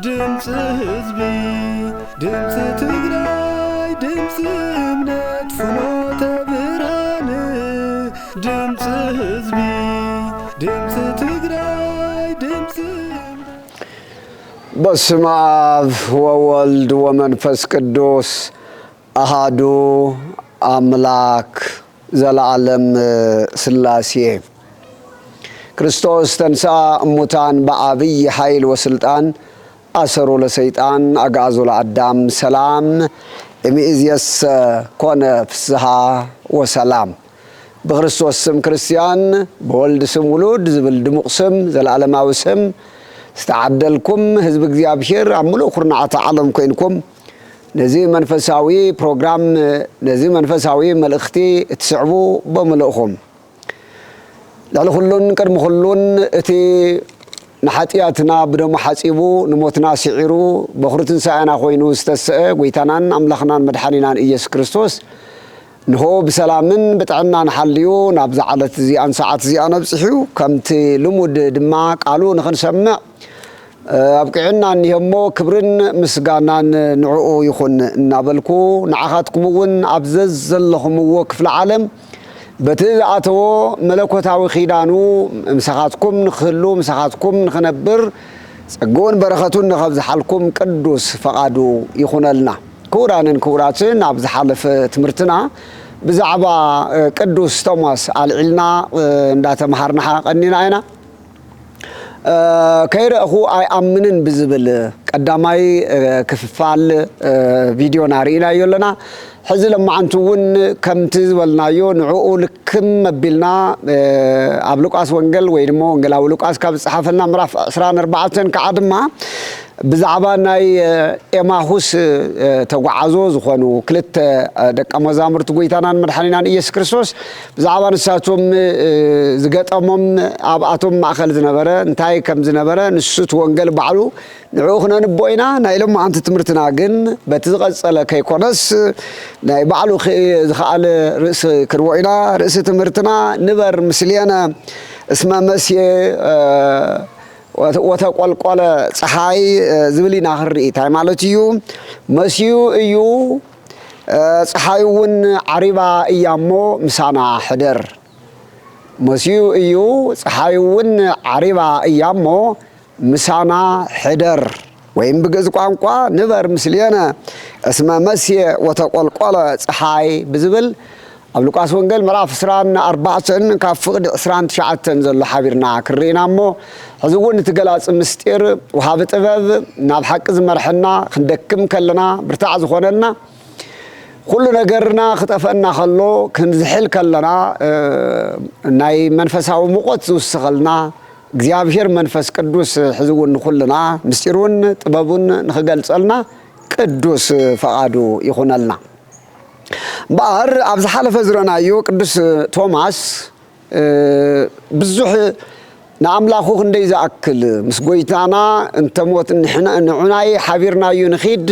ድምጽ ህዝቢ ድምጽ ትግራይ ድምጽ እምነት ፍኖተ ብርሃን ድምጽ ህዝቢ ድምጽ ትግራይ ድምጽ በስመ አብ ወወልድ ወመንፈስ ቅዱስ አሃዱ አምላክ ዘለዓለም ሥላሴ ክርስቶስ ተንሥአ እሙታን በአብይ ኃይል ወስልጣን አሰሮ ለሰይጣን አጋዞ ለአዳም ሰላም እምይእዜሰ ኮነ ፍስሐ ወሰላም በክርስቶስ ስም ክርስቲያን በወልድ ስም ውሉድ ዝብል ድሙቕ ስም ዘለዓለማዊ ስም ዝተዓደልኩም ህዝብ እግዚአብሔር አምሎ ኩርናዓተ ዓለም ኮይንኩም ነዚህ መንፈሳዊ ፕሮግራም ነዚህ መንፈሳዊ መልእክቲ እትስዕቡ በመልእኹም ላልኩሉን ቅድሚ ኩሉን እቲ ንሓጢያትና ብደሙ ሓፂቡ ንሞትና ስዒሩ በኹሪ ትንሣኤና ኮይኑ ዝተስአ ጎይታናን ኣምላኽናን መድሓኒናን ኢየሱስ ክርስቶስ ንሆ ብሰላምን ብጥዕናን ሓልዩ ናብ ዝዓለት እዚኣን ሰዓት እዚኣ ነብፅሕዩ ከምቲ ልሙድ ድማ ቃሉ ንኽንሰምዕ ኣብቅዕና እኒሄሞ ክብርን ምስጋናን ንዕኡ ይኹን እናበልኩ ንዓኻትኩም እውን ኣብ ዘለኹምዎ ክፍለ ዓለም በቲ ዝኣተዎ መለኮታዊ ኺዳኑ ምሳኻትኩም ንኽህሉ ምሳኻትኩም ንኽነብር ፀጉን በረኸቱን ንኸብዝሓልኩም ቅዱስ ፈቓዱ ይኹነልና ክቡራንን ክቡራትን ኣብ ዝሓለፈ ትምህርትና ብዛዕባ ቅዱስ ቶማስ ኣልዒልና እንዳተምሃርና ቀኒና ኢና ከይረእኹ ኣይኣምንን ብዝብል ቀዳማይ ክፍፋል ቪድዮ ናርኢና ኣለና ሕዚ ለማዓንቱ እውን ከምቲ ዝበልናዮ ንዕኡ ልክም መቢልና ኣብ ሉቃስ ወንጌል ወይ ድማ ወንጌላዊ ሉቃስ ካብ ዝፀሓፈልና ምዕራፍ 24 ከዓ ድማ ብዛዕባ ናይ ኤማሁስ ተጓዓዞ ዝኾኑ ክልተ ደቀ መዛሙርቲ ጎይታናን መድሓኒናን ኢየሱስ ክርስቶስ ብዛዕባ ንሳቶም ዝገጠሞም ኣብኣቶም ማእኸል ዝነበረ እንታይ ከም ዝነበረ ንሱት ወንጌል ባዕሉ ንዕኡ ክነንቦ ኢና ናይ ሎማዓንቲ ትምህርትና ግን በቲ ዝቐፀለ ከይኮነስ ናይ ባዕሉ ዝኸኣለ ርእሲ ክንቦ ኢና ርእሲ ትምህርትና ንበር ምስልየነ እስመ መስየ ወተቆልቆለ ፀሓይ ዝብል ኢና ክርኢ እንታይ ማለት እዩ መስዩ እዩ ፀሓይ እውን ዓሪባ እያ እሞ ምሳና ሕደር መስዩ እዩ ፀሓይ እውን ዓሪባ እያ እሞ ምሳና ሕደር ወይም ብግእዝ ቋንቋ ንበር ምስልየነ እስመ መስየ ወተቆልቆለ ፀሓይ ብዝብል ኣብ ሉቃስ ወንጌል ምዕራፍ 24 ካብ ፍቕዲ 29 ዘሎ ሓቢርና ክርኢና እሞ ሕዚ እውን እትገላፂ ምስጢር ወሃቢ ጥበብ ናብ ሓቂ ዝመርሐና ክንደክም ከለና ብርታዕ ዝኾነና ኩሉ ነገርና ክጠፈአና ከሎ ክንዝሕል ከለና ናይ መንፈሳዊ ሙቆት ዝውስኸልና እግዚአብሔር መንፈስ ቅዱስ ሕዚ እውን ንኹልና ምስጢሩን ጥበቡን ንኽገልፀልና ቅዱስ ፈቓዱ ይኹነልና ባር ኣብ ዝሓለፈ ዝረናዮ ቅዱስ ቶማስ ብዙሕ ንኣምላኹ ክንደይ ዝኣክል ምስ ጎይታና እንተሞት ንዑናይ ሓቢርናዩ ንኺድ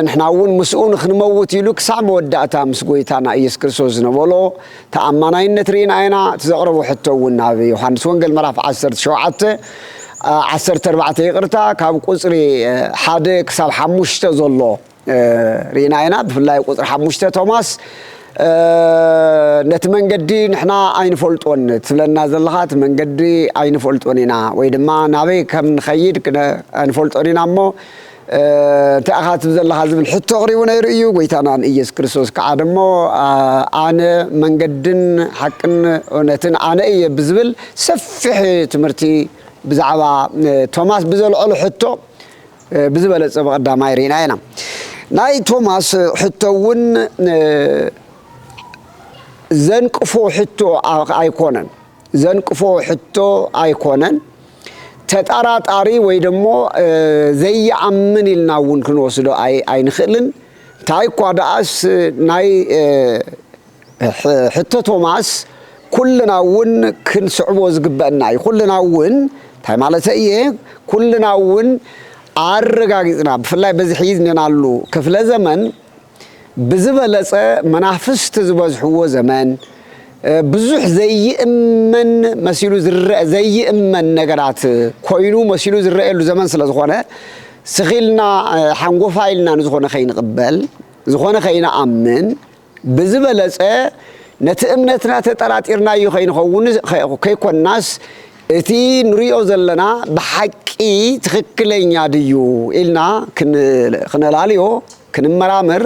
ንሕና እውን ምስኡ ንኽንመውት ኢሉ ክሳዕ መወዳእታ ምስ ጎይታና ኢየሱስ ክርስቶስ ዝነበሎ ተኣማናይነት ርኢና ኢና ትዘቕረቡ ሕቶ እውን ናብ ዮሃንስ ወንጌል ምዕራፍ 14 ይቕርታ ካብ ቁፅሪ 1 ክሳብ 5 ዘሎ ርኢና ኢና ብፍላይ ቁፅሪ 5 ቶማስ ነቲ መንገዲ ንሕና ኣይንፈልጦን ትብለና ዘለኻ እቲ መንገዲ ኣይንፈልጦን ኢና ወይ ድማ ናበይ ከም ንኸይድ ኣይንፈልጦን ኢና እሞ እንታይ ኢኻ ትብል ዘለኻ ዝብል ሕቶ ቅሪቡ ነይሩ እዩ ጎይታናን ኢየሱስ ክርስቶስ ከዓ ደሞ ኣነ መንገድን ሓቅን እውነትን ኣነ እየ ብዝብል ሰፊሕ ትምህርቲ ብዛዕባ ቶማስ ብዘልዐሉ ሕቶ ብዝበለፀ በቐዳማይ ርኢና ኢና ናይ ቶማስ ሕቶ እውን ዘንቅፎ ሕቶ ኣይኮነን ዘንቅፎ ሕቶ ኣይኮነን ተጣራጣሪ ወይ ደሞ ዘይኣምን ኢልና እውን ክንወስዶ ኣይንኽእልን እንታይ እኳ ደኣስ ናይ ሕቶ ቶማስ ኩልና እውን ክንስዕቦ ዝግበአና እዩ ኩልና እውን እንታይ ማለት እየ ኩልና እውን ኣረጋጊፅና ብፍላይ በዚ ሒዝናሉ ክፍለ ዘመን ብዝበለፀ መናፍስቲ ዝበዝሕዎ ዘመን ብዙሕ ዘይእመን መሲሉ ዝረአ ዘይእመን ነገራት ኮይኑ መሲሉ ዝረአሉ ዘመን ስለ ዝኾነ ስኺልና ሓንጎፋይልና ንዝኾነ ከይንቅበል ዝኾነ ከይንኣምን ብዝበለፀ ነቲ እምነትና ተጠራጢርናዮ ከይንኸውን ከይኮናስ እቲ ንሪኦ ዘለና ብሓቂ ትክክለኛ ድዩ ኢልና ክነላልዮ ክንመራመር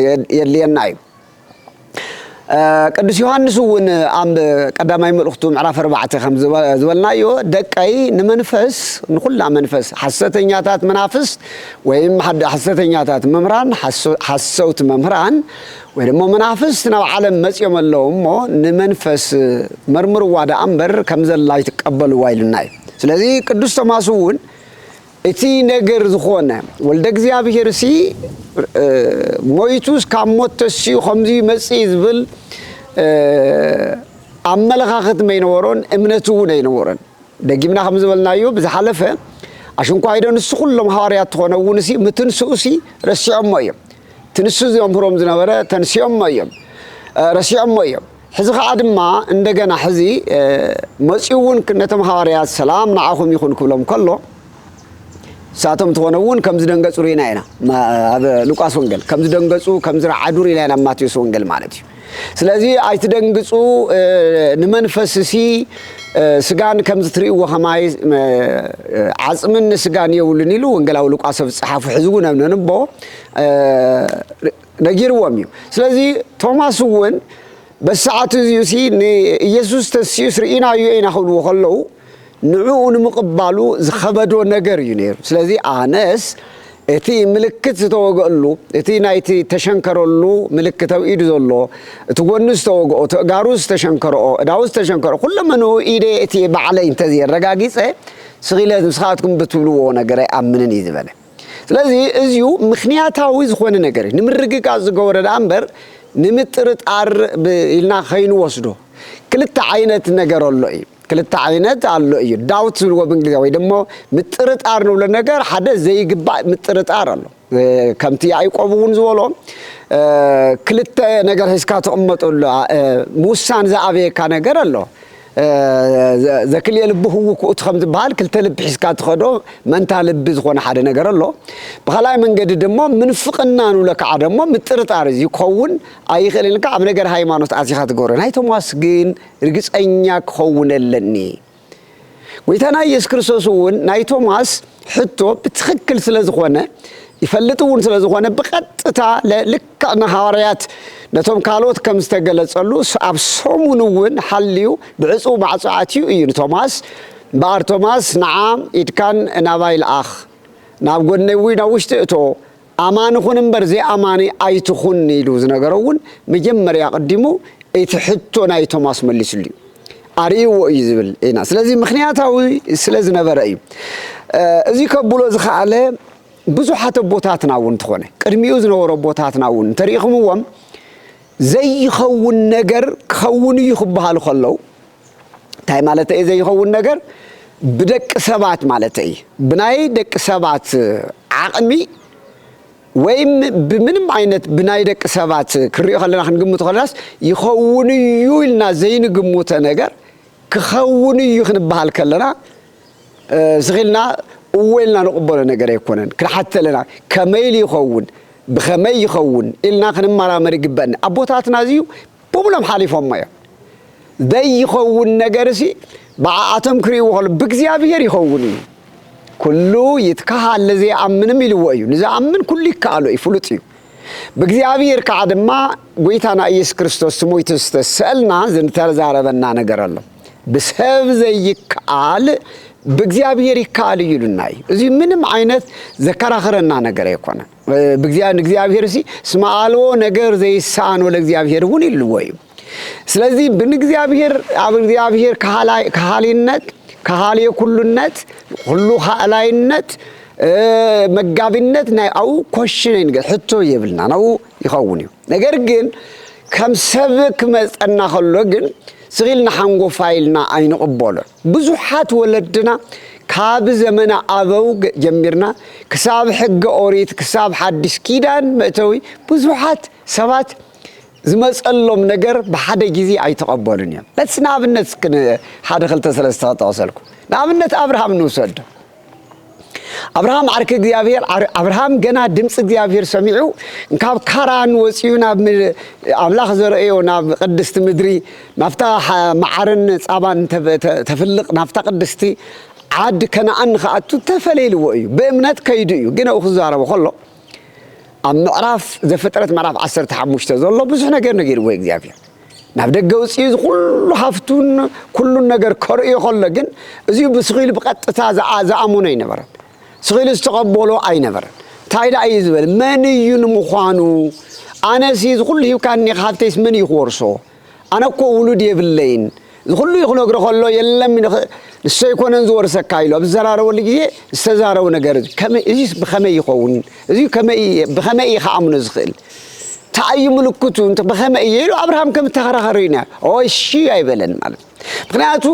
የድልየና እዩ ቅዱስ ዮሐንስ እውን ኣብ ቀዳማይ መልእኽቱ ምዕራፍ 4 ከም ዝበልናዮ ደቀይ ንመንፈስ ንኹላ መንፈስ ሐሰተኛታት መናፍስት ወይም ሐሰተኛታት መምህራን ሐሰውት መምህራን ወይ ደግሞ መናፍስት ናብ ዓለም መፅዮም ኣለዉ እሞ ንመንፈስ መርምርዋ ዳ እምበር ከም ዘላ ይትቀበልዋ ኢሉና እዩ ስለዚ ቅዱስ ቶማስ እውን እቲ ነገር ዝኾነ ወልደ እግዚአብሔር ሲ ሞይቱስ ካብ ሞት ተሲኡ ከምዚ መፅኢ ዝብል ኣመለኻኽት መይነበሮን እምነቱ እውን ኣይነበሮን ደጊምና ከም ዝበልናዮ ብዝሓለፈ ኣሽንኳይዶ ንሱ ኩሎም ሃዋርያት ትኾነ እውን ሲ ምትንስኡ ሲ ረሲዖሞ እዮም ትንሱ ዘምሮም ዝነበረ ተንስዮሞ እዮም ረሲዖሞ እዮም ሕዚ ከዓ ድማ እንደገና ሕዚ መፅኡ እውን ነቶም ሃዋርያት ሰላም ንዓኹም ይኹን ክብሎም ከሎ ሳቶም ትኾነውን ከም ዝደንገጹ ሪና ኢና ኣብ ሉቃስ ወንጌል ከም ዝደንገጹ ከም ዝረዓዱ ሪና ኢና ማቴዎስ ወንጌል ማለት እዩ ስለዚ ኣይትደንግጹ ንመንፈስሲ ስጋን ከም ዝትርእይዎ ከማይ ዓጽምን ስጋን የውልን ኢሉ ወንጌላዊ ሉቃስ ጽሓፉ ሕዝቡ ነንቦ ነጊርዎም እዩ ስለዚ ቶማስ እውን በሰዓቱ እዚዩሲ ንኢየሱስ ተሲኡ ርኢናዮ ኢና ክብልዎ ከለዉ ንዑኡ ንምቕባሉ ዝኸበዶ ነገር እዩ ነይሩ ስለዚ ኣነስ እቲ ምልክት ዝተወግአሉ እቲ ናይቲ ተሸንከረሉ ምልክት ኣብ ኢዱ ዘሎ እቲ ጎኑ ዝተወግኦ ተእጋሩ ዝተሸንከረኦ እዳው ዝተሸንከረኦ ኩለመኑ ኢደ እቲ ባዕለይ እንተዘየረጋጊፀ ስኺለት ምስኻትኩም ብትብልዎ ነገር ኣይኣምንን እዩ ዝበለ ስለዚ እዚዩ ምክንያታዊ ዝኾነ ነገር ንምርግጋፅ ዝገበረ ዳ እምበር ንምጥርጣር ኢልና ከይንወስዶ ክልተ ዓይነት ነገር ኣሎ እዩ ክልተ ዓይነት ኣሎ እዩ ዳውት ዝብልዎ ብእንግሊዝኛ ወይ ደሞ ምጥርጣር ንብሎ ነገር ሓደ ዘይግባእ ምጥርጣር ኣሎ ከምቲ ያዕቆብ እውን ዝበሎ ክልተ ነገር ሒዝካ ተቐመጠሉ ምውሳን ዝኣበየካ ነገር ኣሎ ዘክልየ ልቢ ህውኩእቱ ከም ዝበሃል ክልተ ልቢ ሒዝካ ትኸዶ መንታ ልቢ ዝኾነ ሓደ ነገር ኣሎ ብኻልኣይ መንገዲ ደሞ ምንፍቕና ንብሎ ከዓ ደሞ ምጥርጣር እዚ ክኸውን ኣይኽእልን ኢልካ ኣብ ነገር ሃይማኖት ኣትኻ ትገብሮ ናይ ቶማስ ግን ርግፀኛ ክኸውን ኣለኒ ጎይታና ኢየሱስ ክርስቶስ እውን ናይ ቶማስ ሕቶ ብትክክል ስለ ዝኾነ ይፈልጥ እውን ስለ ዝኾነ ብቐጥታ ልክዕ ንሃዋርያት ነቶም ካልኦት ከም ዝተገለጸሉ ኣብ ሰሙን እውን ሓልዩ ብዕፁ ማዕፅዓትዩ እዩ ንቶማስ በኣር ቶማስ ንዓ ኢድካን ናባይ ልኣኽ ናብ ጎነይ እውን ናብ ውሽጢ እቶ ኣማኒኹን እምበር ዘይኣማኒ ኣይትኹን ኢሉ ዝነገሮ እውን መጀመርያ ቀዲሙ እቲ ሕቶ ናይ ቶማስ መሊሱሉ እዩ ኣርይዎ እዩ ዝብል ኢና ስለዚ ምክንያታዊ ስለ ዝነበረ እዩ እዚ ከብሎ ዝኸኣለ ብዙሓት ቦታትና እውን ትኾነ ቅድሚኡ ዝነበሮ ቦታትና እውን እንተሪኢኹምዎም ዘይኸውን ነገር ክኸውን እዩ ክበሃሉ ከለዉ እንታይ ማለት እዩ ዘይኸውን ነገር ብደቂ ሰባት ማለት እዩ ብናይ ደቂ ሰባት ዓቕሚ ወይም ብምንም ዓይነት ብናይ ደቂ ሰባት ክሪኦ ከለና ክንግምቶ ከለናስ ይኸውን እዩ ኢልና ዘይንግምቶ ነገር ክኸውን እዩ ክንበሃል ከለና ስኺልና እወልና ንቕበሎ ነገር ኣይኮነን ክንሓተለና ከመይል ይኸውን ብኸመይ ይኸውን ኢልና ክንመራመር ይግበአና ኣቦታትና እዚዩ ብብሎም ሓሊፎሞ እዮም ዘይኸውን ነገር ሲ ብዓኣቶም ክሪእዎ ከሎ ብእግዚአብሔር ይኸውን እዩ ኩሉ ይትከሃል ለዘይኣምንም ኢልዎ እዩ ንዝኣምን ኩሉ ይከኣሎ እዩ ፍሉጥ እዩ ብእግዚአብሔር ከዓ ድማ ጎይታና ኢየሱስ ክርስቶስ ሞይቱ ዝተሰአልና ዝንተዛረበና ነገር ኣሎ ብሰብ ዘይከኣል በእግዚአብሔር ይካል ይሉና እዚ ምንም አይነት ዘከራከረና ነገር አይኮነ በእግዚአብሔር ሲ ስማአልዎ ነገር ዘይሳኖ ለእግዚአብሔር ሁን ይልወይ ስለዚህ በእግዚአብሔር አብእግዚአብሔር ከሃሊነት ከሃሊየ ኩሉነት ሁሉ ሃላይነት መጋቢነት ናይ አው ኮሽነኝ ነገር ሕቶ ይብልና ነው ይኸውን ነገር ግን ከም ሰብክ መጽና ከሎ ግን ስሪልና ሓንጎ ፋይልና አይንقبሎ ብዙሓት ወለድና ካብ ዘመና አበው ጀሚርና ክሳብ ሕግ ኦሪት ክሳብ ሐዲስ ኪዳን መተዊ ብዙሓት ሰባት ዝመጸሎም ነገር በሓደ ጊዜ ኣይተቀበሉን እዮም ለስናብነት ግን ሓደ ክልተ ሰለስተ ተወሰልኩ ናብነት አብርሃም ንውሰድ አብርሃም አርክ እግዚአብሔር አብርሃም ገና ድምጽ እግዚአብሔር ሰሚዑ እንካብ ካራን ወጽዩ ናብ አምላኽ ዘርአዮ ናብ ቅድስት ምድሪ ናፍታ ማዓርን ጻባን ተፍልቅ ናፍታ ቅድስቲ ዓድ ከነአን ከአቱ ተፈለይልዎ እዩ በእምነት ከይዱ እዩ ግን አው ክዛረበ ከሎ ኣብ ምዕራፍ ዘፍጥረት ምዕራፍ 15 ዘሎ ብዙሕ ነገር ነጊርዎ እግዚአብሔር ናብ ደገ ወጽዩ ኩሉ ሃፍቱን ኩሉ ነገር ከርእዮ ከሎ ግን እዚ ብስኺል ብቀጥታ ዘኣሙነ ይነበረ ስኺል ዝተቀበሎ ኣይነበረን ታይዳ እዩ ዝበል መን እዩ ንምዃኑ ኣነሲ ኩሉ ሂብካኒ ካብተይስ መን ይወርሶ ኣነኮ ውሉድ የብለይን ኩሉ ይኽነግሮ ከሎ የለም ንሰይኮነን ዝወርሰካ ኢሉ ኣብ ዘራረበሉ ግዜ ዝተዛረቡ ነገር እዚ ብኸመይ ይኸውን እዚ ብኸመይ ከኣምኑ ዝኽእል ታዩ ምልክቱ ብኸመይ ኢሉ አብርሃም ከም ተኸራኸረና እሺ ኣይበለን ማለት ምክንያቱ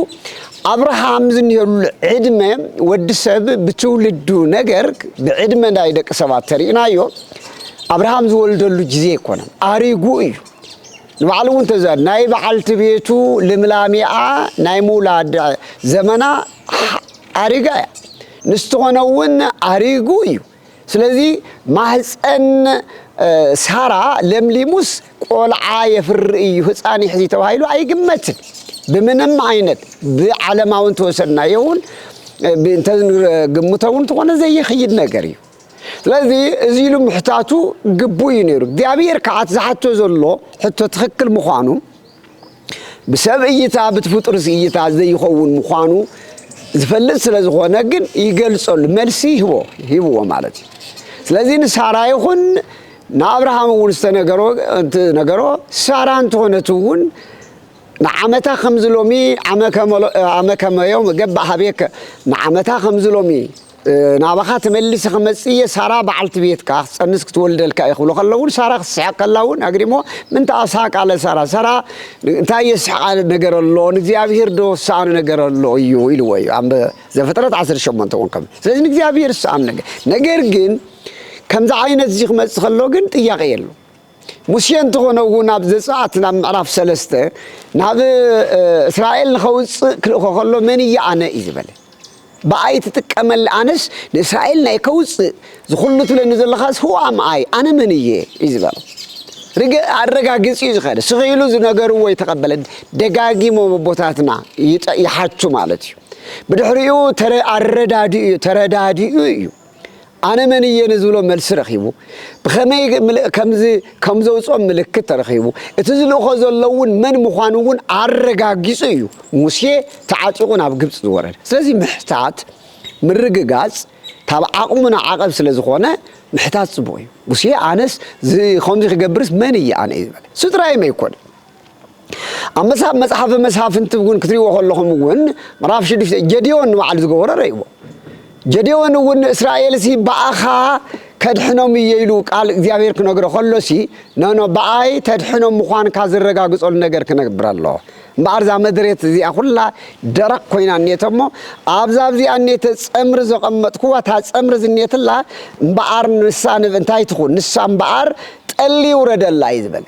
አብርሃም ዝንየሉ ዕድመ ወዲ ሰብ ብትውልዱ ነገር ብዕድመ ናይ ደቂ ሰባት ተሪእናዮ አብርሃም ዝወልደሉ ግዜ ይኮነ አሪጉ እዩ ንባዕሉ እንተዛር ናይ በዓልቲ ቤቱ ልምላሚኣ ናይ ሙላድ ዘመና አሪጋ ንስተኾነውን አሪጉ እዩ ስለዚ ማህፀን ሳራ ለምሊሙስ ቆልዓ የፍር እዩ ህፃን ይሕዚ ተባሂሉ አይግመትን بمنم عينت بعلماون توصلنا يون بنتن قمتون تقولنا زي خيد نجاري لذي زيلو محتاجو قبو ينيرو ديابير كعات زحتو زلو حتى تخكل مخانو بسبب إيتا بتفطرس إيتا زي يخون مخانو زفلس لزخونا جن يجلسون مرسي هو مالتي لذي نسارا يخون نابرهام ونستنجرو أنت نجرو ساران تونتون نعمتها خمس لومي عمكم يوم جب حبيك نعمتها خمس لومي نابخات مللي خمسية سارة بعلت بيتك الناس تولد الكايخ ولو خلون سارة سحق اللون أقريمو من تأسحق على سارة تاي يسحق على نجار اللون زيابير دو سان نجار اللون يلوي عم زفترة 10 شهور تقول كم لازم زيابير سان نجار جن كم زعينة زيخ مسخلوجن تياقيلو موسيان تقولنا ناب زسات نام عرف سلسته ناب إسرائيل خوص خلوا مني أنا إزبله بأيت تكمل أنس إسرائيل نيكوص زخلت لنزل خاص هو معي أنا مني إزبله رجع جنس يزخر سخيلو زنجروا يتقبل دجاجي مو بوتاتنا يحطوا مالتي بدحريو ترى دادي أنا من ينزلوا ملس رخيبو بخمي كمزة وصام ملكت رخيبو اتزلوا خذوا اللون من مخانون عرقا جيسيو موسيه تعاتقون عبقبس دوره سلازي محتاج من رقاقاز تابع عقمنا عقب سلازخوانا محتاج صبوي موسيه آنس زي خمزي خقبرس من يانا إذبال سترائي ما يكون أما مسحف انت بقول كتري وخل لهم بقول مرافش جديون وعلى زقورة ريبو جديون ون إسرائيل سي بأخا كدحنهم ييلو قال እግዚአብሔር كنغرو خلو سي نو باي تدحنهم مخان كازرغاغص ول ነገር كنغبر الله ባርዛ መድሬት እዚ አሁላ ደረቅ ኮይና ነተሞ አብዛብዚ አንተ ጸምር ዘቀመጥኩ ታ ጸምር ዝነትላ ባር ንሳን እንታይ ትኹን ንሳን ባር ጠሊ ወረደላ ይዝበል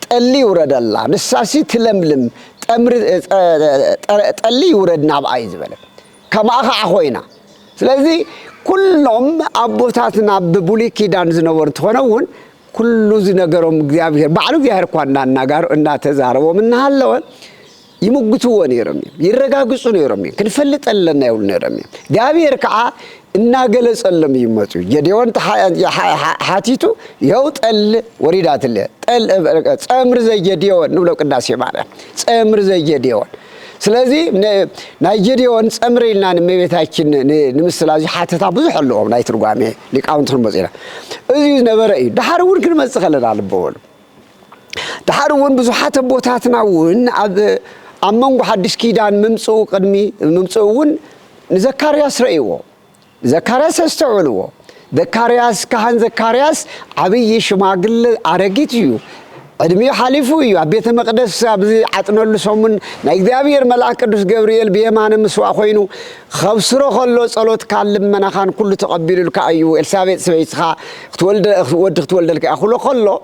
ጠሊ ወረደላ ንሳሲ ትለምልም ጠምር ጠሊ ወረድና ባይ ይዝበል ከማኻ ኮይና ስለዚህ ኩሎም አቦታትና በቡሊ ኪዳን ዝነበሩ ተሆነውን ኩሉ ዝነገሮም እግዚአብሔር ባዕሉ እግዚአብሔር ኳንዳና ጋር እና ተዛረቦ ምንሃለው ይሙግቱው ነይሮም ይረጋግጹ ነይሮም ክንፈልጠለና ይውል ነይሮም እግዚአብሔር ከአ እና ገለጸለም ይመጡ የዲዮን ሐቲቱ የውጠል ወሪዳትለ ጠል ጸምር ዘየዲዮን ነው ቅዳሴ ማለት ጸምር ዘየዲዮን ስለዚህ ናይጄሪያውን ጸምሬልና ንመቤታችን ንምስላዚ ሐተታ ብዙ ሐለዎም ናይ ትርጓሜ ሊቃውንቱን በጽራ እዚ ነበረ እዩ ዳሃሩን ግን መጽኸለና አልበወሉ ዳሃሩን ብዙ ሐተ ቦታትናውን አመንጉ ሐዲስ ኪዳን ምምጽኡ ቅድሚ ምምጽኡን ዘካርያስ ረእይዎ ዘካርያስ አስተውልዎ ዘካርያስ ካህን ዘካርያስ አብይ ሽማግል አረጊት እዩ أدمي حليفو يو أبيت مقدس أبزي عطنا لسومن نايدابير ملاك قدوس جبريل بيمان مسوا خوينو خبصرو خلو صلوت كلم مناخان كل تقبل الكايو إلسابيت سويتها تولد لك أخلو خلو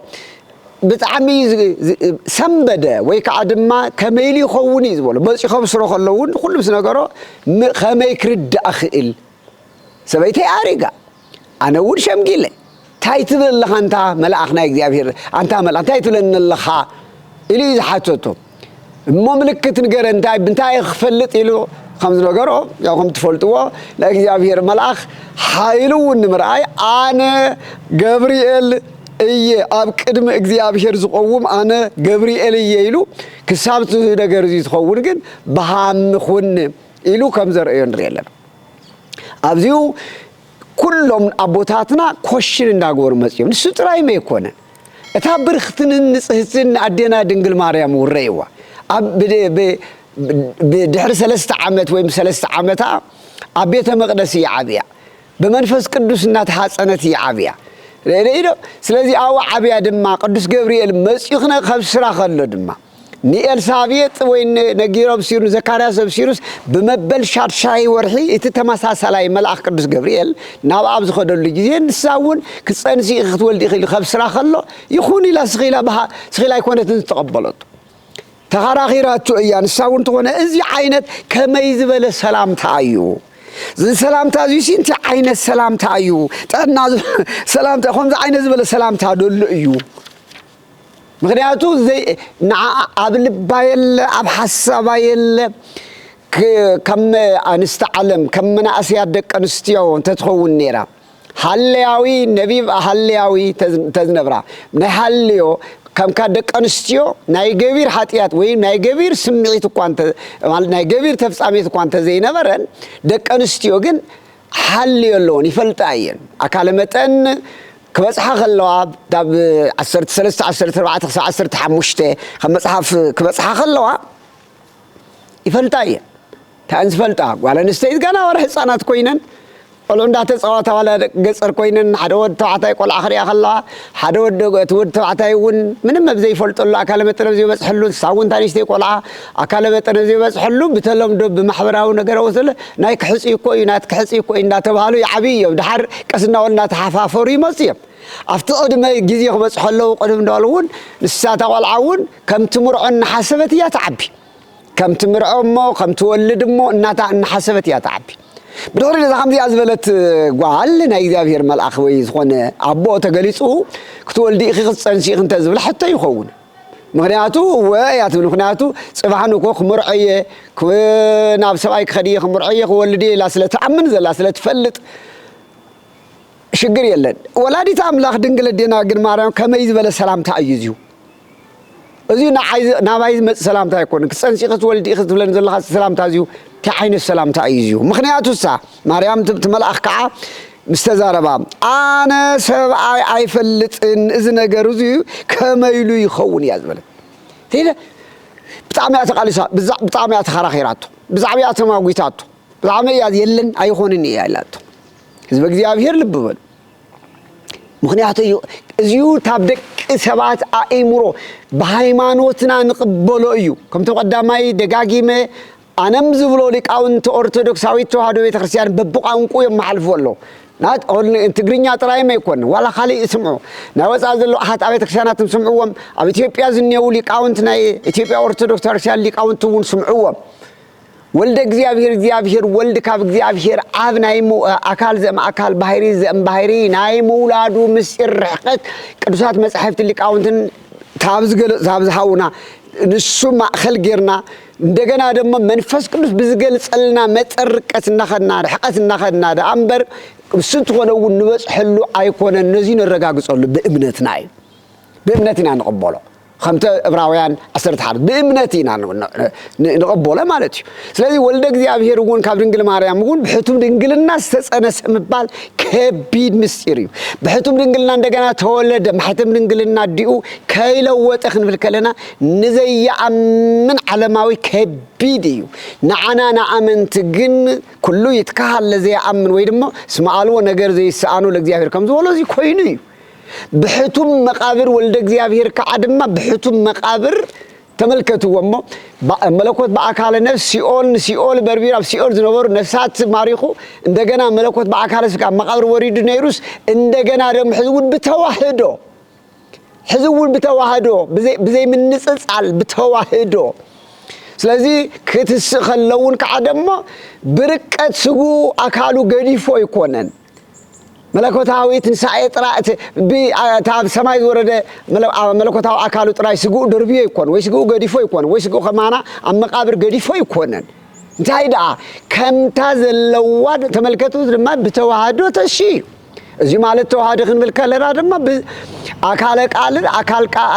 بتعمي سنبدة ويكعدما كميلي خوني زبول بس يخاف سرخ اللون كل بس نجارة خمي كرد أخيل سبيتي أريجا أنا أقول شمجيله تايتل اللي أنت ملاخنا يجيبير أنت ملاخ تايتل إن اللي خا إلي حطته مملكة نجار أنت بنتاي خفلت إلو خمس نجارة يا خم تفلتوا لا يجيبير ملاخ حيلون مرأي أنا جبريل إيه أبكر إجزابير زقوم أنا جبريل يلو كسبت نجار زيت خوون جن بهم خون إلو كم زر ينريلا أبزيو كلهم أبوتاتنا كوشين ناقور مسيم نسوتراي ما يكونه أتابر ختن نسهسن عدينا دنقل ماريام وريوا بدحر 3 عامات ويم 3 عامتا أبيت مقدسي عابيا بمنفس قدوس ناتحصنت عابيا ليلو سلازي أو عابيا دما قدوس جبريل مسيخنا خبسرا خلو دما نيل سابيت وين نجيرو بسيرو زكرياس بسيروس بمبل شاي ورحي يتتماساسلاي ملاك قدوس جبريل ناب ابز خدل جيزين نساون كصنسي ختولدي خيل خبسرا خلو يخوني لا سخيلا بها سخيلا يكونت تقبلت تخراخيراتو ايا نساون تكون ازي عينت كما يزبل سلام تايو زي سلام تايو سنت عينت سلام تايو طنا سلام تا خمس عينت زبل سلام تادل ايو مغنياتو زي قبل بايل اب حسابايل كم انستعلم كم ناس يادق انستيو تتخون نيرا حلياوي نبي حلياوي تزنبرا نحليو كم كادق انستيو ناي غبير حاتيات وي ناي غبير سمعيت كوانت مال ناي غبير تفصاميت كوانت زي نبرن دق انستيو ግን حليو لون يفلطاين اكل متن كبصحة خلوا داب 10 حمشته خمصحف كبصحة خلوا يفلطاي تانز فلطا ولا نستيت غنا ور حصانات كوينن قالو እንዳተ ጸዋታ ولا ገጸር ኮይነን ሓደ ወድ ተባዕታይ ቆል አخرያ خلا ሓደ ወድ ወድ ተባዕታይ ውን ምንም መብዘይ ፈልጦላ አካለ መጠነ ዘይ በጽሕሉ ሳውን ታሪሽተ ቆልዓ አካለ መጠነ ዘይ በጽሕሉ በተለምዶ በማህበራዊ ነገር ወሰለ ናይ ክሕጽ እኮ ይናት ክሕጽ እኮ እንዳተባሉ ያዕብየው ድሓር ቀስና ወልና ተሓፋፈሩ ይመስየም after قدمه جزيه بصحلو قدم دالون لساتا والعون كم تمرعن حسبت يا تعبي كم تمرعو مو كم تولد مو اناتا ان حسبت يا تعبي بدور اذا خمسي ازبلت قالنا እግዚአብሔር መልአክ ወይ ዝኾነ አቦ ተገሊጹ ክትወልዲ እኺ ክጸንሲ እንተ ዝብል حتى ይኸውን ምክንያቱ ወያት ምክንያቱ ጽባህኑ ኮ ክምርዐየ ናብ ሰባይ ክኸዲየ ክምርዐየ ክወልዲ ላ ስለተአምን ዘላ ስለተፈልጥ شجر يلن ولادي تاملاخ دنقل الدينا قد ماريام كما يزبل السلام تأيزيو أزيو نعايز سلام تأيكون كسانسي خط والدي خط بلن زلخ السلام تأيزيو تعين السلام تأيزيو مخنياتو الساعة ماريام تملأخ كعا مستزاربا أنا سبعي عيفلت إن إذن قرزيو كما يلو يخوني يزبل تيلا بتعميات قاليسا بتعميات خراخيراتو بتعميات ماويتاتو بتعميات يلن أيخونني إيالاتو إذا بእግዚአብሔር ልብ በል ምክንያቱ እዚሁ ታብደቅ ሰባት አእምሮ በሃይማኖትና ንቅበሎ እዩ ከም ተቀዳማይ ደጋጊመ አነም ዝብሎ ሊቃውንት ኦርቶዶክሳዊት ተዋህዶ ቤተክርስቲያን በብቋንቁ የማልፈሎ ናት ኦን ትግርኛ ጥራይ ማይኮን ወላ ኻሊ እስምዑ ናወጻ ዘሎ አሃት ቤተክርስቲያናት ስምዑዎም ኣብ ኢትዮጵያ ዝኔው ሊቃውንት ናይ ኢትዮጵያ ኦርቶዶክስ ቤተክርስቲያን ሊቃውንት ውን ስምዑዎም ولد እግዚአብሔር ولد ካብ እግዚአብሔር አብ ናይሙ አካል ዘም አካል ባህሪ ዘም ባህሪ ናይሙ ውላዱ ምስጢር ረሕቀት ቅዱሳት መጻሕፍት ሊቃውንትን ታብዝሃውና ንሱ ማእኸል ጌርና እንደገና ደግሞ መንፈስ ቅዱስ ብዝገልጸልና መጠርቀት እናኸና ረሕቀት እናኸና ዳምበር ስንት ሆነው ንበጽሕሉ አይኮነ እነዚህ ነረጋግጸሉ በእምነትና በእምነትና ንቀበሎ خمت إبراهيم أسرت حرب بإمنتنا نقبله مالتي سلذي ولد እግዚአብሔር ون كابرنجل ماريام ون بحتم دنجل الناس تسأنس مبال كبيد مستيريو بحتم دنجلنا عندنا تولد بحتم دنجلنا ديو كيلو وتخن في الكلنا نزي من علماوي كبيديو نعنا نعمن تجن كله يتكهل لزي أمن ويدمو اسمعوا نجار زي سأنو لእግዚአብሔር كم زولو زي كوينيو بحتم مقابر ولد እግዚአብሔር كعدما بحتم مقابر تملكتوا ومو ملكوت بأكال نفس سيول بربيرا سيول زنور نفسات ماريخو اندجنا ملكوت بأكال سكان مقابر وريد نيروس اندجنا رم حزود بتوحده حزون بتواهدو بزي من نصصال بتواهدو ስለዚህ ክትስخلون ከዓደሞ ብርቀት ስጉ አካሉ ገዲፎ ይኮነን መለኮታዊ ትንሳኤ ጥራት በታብ ሰማይ ወረደ መለኮታዊ አካሉ ጥራይ ስጉ ድርቢዮ ይኮን ወይ ስጉ ገዲፎ ይኮን ወይ ስጉ ከማና አመቃብር ገዲፎ ይኮነን እንታይዳ ከምታ ዘለዋድ ተመልከቱት ድማ በተዋህዶ ተሺ እዚ ማለት ተዋህዶ ክንብል ከለና ድማ አካለ ቃል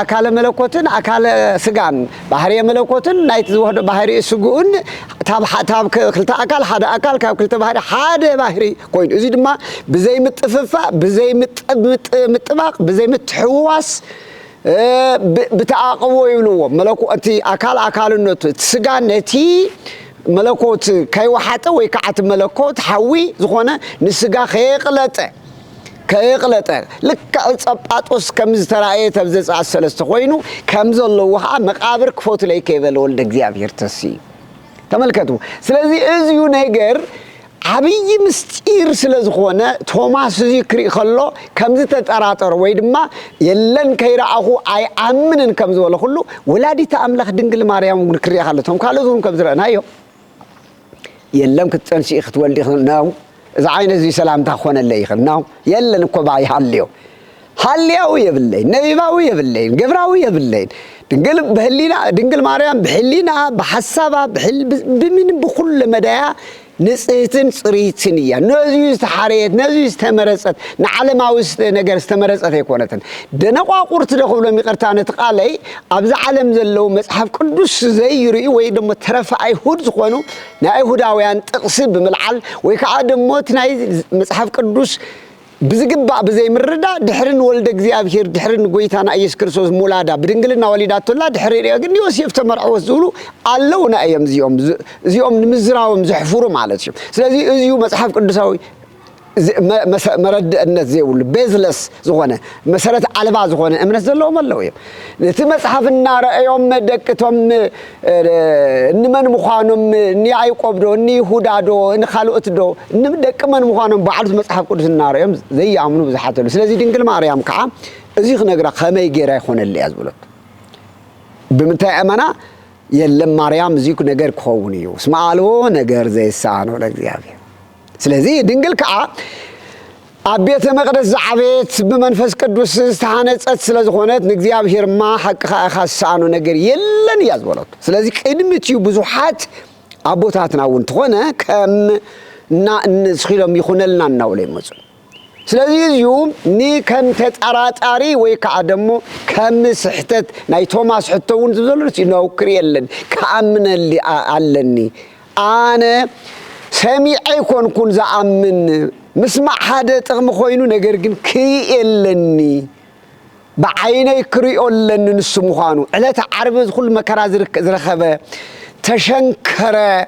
አካለ መለኮትን አካለ ስጋን ባህሪ መለኮትን ናይት ዝወህዶ ባህሪ ስጉን ታብ ክልተ አካል ሓደ አካል ካብ ክልተ ባህሪ ሓደ ባህሪ ኮይኑ እዚ ድማ ብዘይ ምጥፍፋ ብዘይ ምጥባቅ ብዘይ ምትሕዋስ بتعاقب ويبلو ملكوتي أكالنوت سجانتي ملكوت كي وحتى ويكعت ملكوت حوي زخونة نسجا خيقلته لك أطبقاتوس كمز ترى تبزز عسلست خوينو كمز الله وها مقابر كفوت لي كيفل ولد እግዚአብሔር تسي تملكتو ስለዚህ እዚሁ ነገር አብይ ምስጢር ስለዝኾነ ቶማስ ዚክሪ خلو ከምዝ ተጠራጠር ወይ ድማ የለን ከይራአሁ አይ አምንን ከምዝ ወለ ሁሉ ወላዲተ አምላክ ድንግል ማርያም ክሪያ ካለቶም ካለዙም ከምዝረናዮ የለም ክትጸንሲ ክትወልዲ ነው እዛ አይነ ዚ ሰላምታ ኾነለ ይኸናው የለን እኮ ባይ ሃልያው የብለይ ነቢባው የብለይ ገብራው የብለይ ድንግል በህሊና ድንግል ማርያም በህሊና በሐሳባ በምን በኩል መዳያ ንጽህትን ጽሪትን ያ ነዚህ ተሐሪየት ነዚህ ተመረጸት ንዓለማውስ ነገር ተመረጸት ይኮነትን ደነቋቁርት ደኸብሎ ሚቀርታነ ተቃለይ አብዛ ዓለም ዘለው መጽሐፍ ቅዱስ ዘይሪ ወይ ደሞ ተረፈ አይሁድ ዝኾኑ ናይሁዳውያን ጥቅስ በመልዓል ወይ ከዓ ደሞ ትናይ መጽሐፍ ቅዱስ بزجبا بزي مردا دحرن ولد እግዚአብሔር دحرن ጎይታና ኢየሱስ ክርስቶስ ሙላዳ በድንግልና ወሊዳቶላ دحرن ግን ዮሴፍ ተመርዖ ወዝሉ አለውና አየም ዚኦም ንምዝራውም ዝሕፍሩ ማለት ነው ስለዚህ እዚሁ መጽሐፍ ቅዱሳዊ መረድነት ዘይውል ቤዝለስ ዝኾነ መሰረት አልባ ዝኾነ እምነት ዘለው መለው እቲ መጽሐፍና ረአዮም ደቅቶም እንመን ምዃኖም ያዕቆብዶ ይሁዳዶ እንኻልኦትዶ እንደቅመን ምዃኖም ባዕሉ መጽሐፍ ቅዱስና ረአዮም ዘይአምኑ ብዙሓተሉ ስለዚህ ድንግል ማርያም ከዓ እዚ ክነግራ ከመይ ጌራ ይኾነል ያዝብሎት ብምንታይ አማና የለም ማርያም እዚ ነገር ክኸውን እዩ ስማዓሎ ነገር ዘይሳኖ ለእግዚአብሔር ስለዚህ ድንግል ከዓ አቤተ መቅደስ ዘዓቤት በመንፈስ ቅዱስ ተሐነጸት ስለዝኾነት ንእግዚአብሔርማ ሐቅኻ ኻሳኑ ነገር የለን ያዝበሎት ስለዚህ ቅድምት ብዙሓት አቦታትናውን ተኾነ ከምና እንስኺሎም ይኹነልና እናውለ ይመጹ ስለዚህ እዩ ኒ ከም ተጠራጣሪ ወይ ከዓ ደሞ ከም ስሕተት ናይ ቶማስ ሕቶውን ዝብዘሉት ይነውክር የለን ከአምነሊ አለኒ አነ سميع يكون زعمن مسمع هذا تغم خوينو نجر جن كيلني بعيني كريولن نسمخانو على تعرف كل مكان زرخبة تشنكرة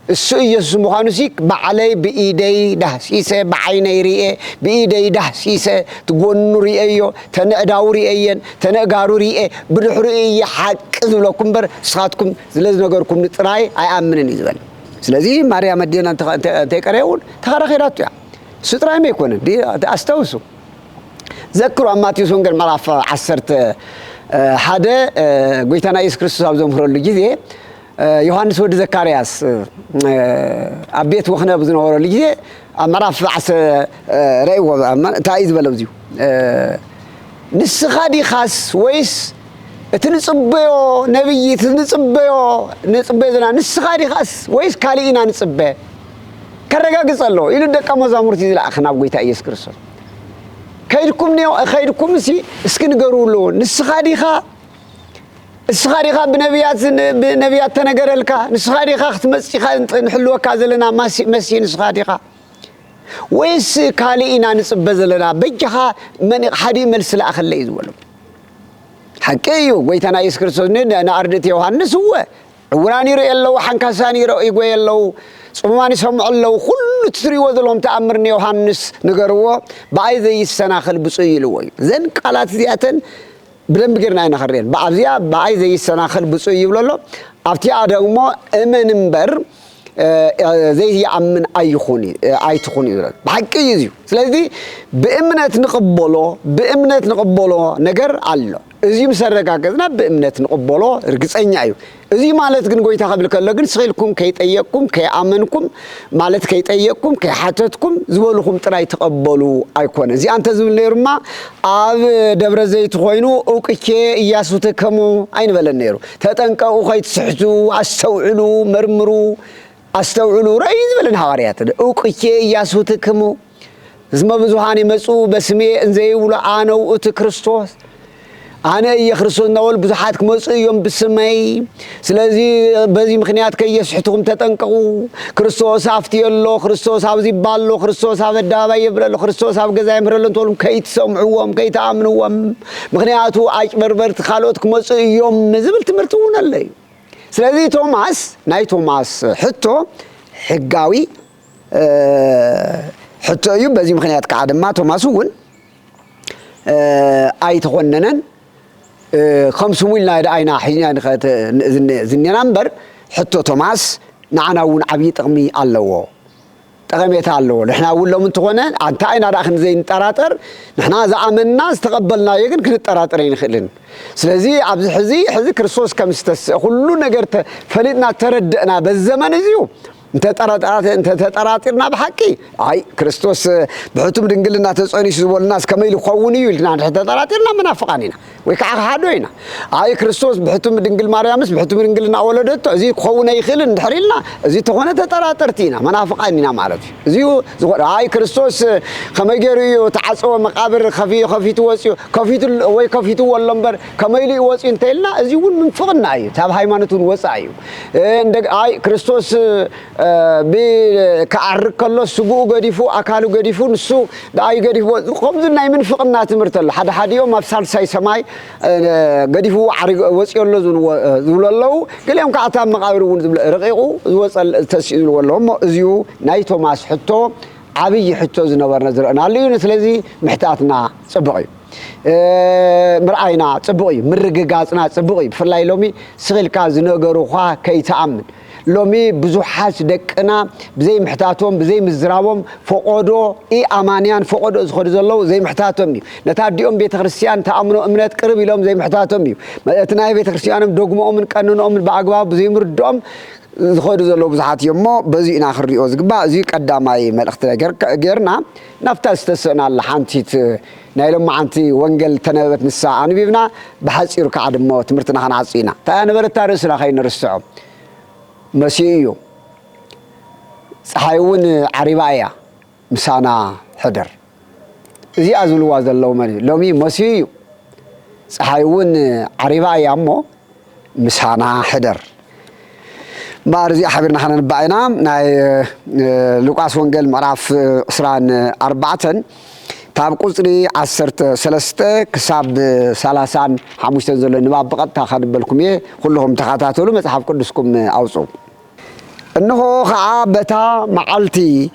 السوية سمخانو سيك بعلي بإيدي دهسيسة بعيني رئة بإيدي دهسيسة تقول رئيو تنقداو رئيين تنقارو رئة برحرئي حق ذلكم بر صاتكم زلز نجركم نتراي أي أمنني زبل ስለዚህ ማርያም መዲና ተቀረውን ተኸራኺራቱ ያ ስትራይ መይኮነ ዲ አስተውሱ ዘክሩ ማቴዎስ ወንጌል ምዕራፍ 10 ሓደ ጎይታና ኢየሱስ ክርስቶስ ኣብ ዘምሕረሉ ጊዜ ዮሐንስ ወዲ ዘካርያስ አቤት ወኽነ ብዝነበረሉ ጊዜ ምዕራፍ 10 ረእይዎ እንታይ ዝበለው ዚሁ ንስኻ ዲኻስ ወይስ እትንጽበዮ ነብይ እትንጽበዮ ንጽበዘና ንስኻዲ ኻስ ወይስ ካሊኢና ንጽበ ከረጋግጸሎ ኢሉ ደቀ መዛሙርት ይላኽና ጎይታ ኢየሱስ ክርስቶስ ከይድኩም ሲ እስክንገሩሎ ንስኻዲኻ በነቢያት ተነገረልካ ንስኻዲኻ ክትመጽኻ እንሕልወካ ዘለና መሲ ንስኻዲኻ ወይስ ካሊኢና ንጽበ ዘለና በጅኻ መን ሓዲ መልስ ለኣኸለ ይዝወሉ حكيو ويتنا إيس كريستوس نأردت يوحنس هو وراني رأي الله وحنكساني رأي قوي الله سمعني سمع الله كل تري وذلهم تأمرني يوحنس نجروا بعد السنة خل بصيل وين زين قالت زياتن بلن بقرنا نخرين بعد السنة خل بصيل ولا أفتي أدعو ما أمن بر زي يأمن أي تخوني بحكي يزيو سلذي بإمنة نقبله نجر الله إزي مسرقة كذا بإمنة نقبله رجس أي نعيو إزي مالت جن قوي تقبل كلا جن سخيلكم كي تأيكم كي أمنكم مالت كي تأيكم كي حاتتكم زولكم ترى تقبلوا أيقونة زي أنت زول ليرما دبر زيت خوينو أو كي ياسو تكمو أين بلا نيرو تتنكوا خي تسحتو استوعلوا مرمروا استوعلوا رأي بلا هاريات أو كي ياسو تكمو زما بزوهاني مسؤول بسمي إنزي ولا أنا وأنت كريستوس أنا يخرسون نقول بزحات كمص يوم بسمي سلازي بزي مخنيات كي يسحتهم تتنقوا كريستوس عفتي الله كريستوس عاوزي بالله كريستوس عاوز الدابا يبرله كريستوس عاوز جزاء يمرله تقولهم كي تسمعوهم كي تأمنوهم مخنياته عايش بربرت خالوت كمص يوم نزبل تمرتون اللي سلازي توماس ناي توماس حتى حقاوي حتى يوم بزي مخنيات قاعد ما توماس هون أي تخوننن خمس مولنا دعينا حين خات زني نمبر حتى توماس نعناون عبي تقمي الله تقميت الله نحن أقول لهم تخونن أنت أين راخن زين تراتر نحن زعم الناس تقبلنا يجن كل التراترين خلنا سلزي عبد حزي كريستوس كم كلنا قرت فلتنا تردنا بالزمن زيو انت تطراترنا بحقي اي كريستوس بحتم دنجلنا تصوني سبول الناس كما يخوني يلنا تطراترنا منافقانينا ويكع حدوينا اي كريستوس بحتم دنجل مريمس بحتم دنجلنا ولدته ازي خونا يخل ندحريلنا ازي تخونه تطراترتينا منافقانينا معناتي ازيو اي كريستوس كما يجريو تعصو مقابر خفيت وصيو كفيت واللمبر كما يلي وصي انتلنا ازي ون منفقنا اي تاب هايمانتون وصايو اي كريستوس بكعرك كله سبوع قديفو أكلوا قديفو نسو داي قديفو خبز الناي من فقنا تمرتل حد يوم مبسال ساي سماي قديفو عرق وصي الله زول الله قال يوم كعتام مقابرون رقيقو وصل تسجيل والله هم زيو ناي توماس حتى عبي حتى زنبر نزر أنا اللي نسلزي محتاجنا صبغي مرعينا صبغي مرققاتنا صبغي فلا يلومي سغيل كاز نقرو خا كي تأمن لومي بزوحات دقنا بزي محتاتهم بزي مزرابهم فقودو اي امانيان فقودو زخد زلو زي محتاتهم نتاديهم بيت كريستيان تامنو امنات قرب يلوم زي محتاتهم متناي بيت كريستيانم دوغمو من قانونهم باغباب زي مردوم زخد زلو بزحات يمو بزي انا خريو زغبا زي قداماي ملخت ነገር ገርና نفتا استسنا لحانتيت نايلم عنتي وانجل تنبت نسا انبيبنا بحصير كعدمو تمرتنا خنعصينا تانبرتا رسنا خاين رسعو مسيو صحيون عربايا مسانا حدر زي ازلوا زلو مني لومي مسيو صحيون عربايا مو مسانا حدر بارزي حبرنا خلينا نبعنا ناي لوقاس وانجل معرف اسران 4 تاب قصري 13 كساب 30 5 زلو نباب بقطا خدبلكم كلهم تخاتاتلو مصحف قدسكم اوصو انه خعابتا معلتي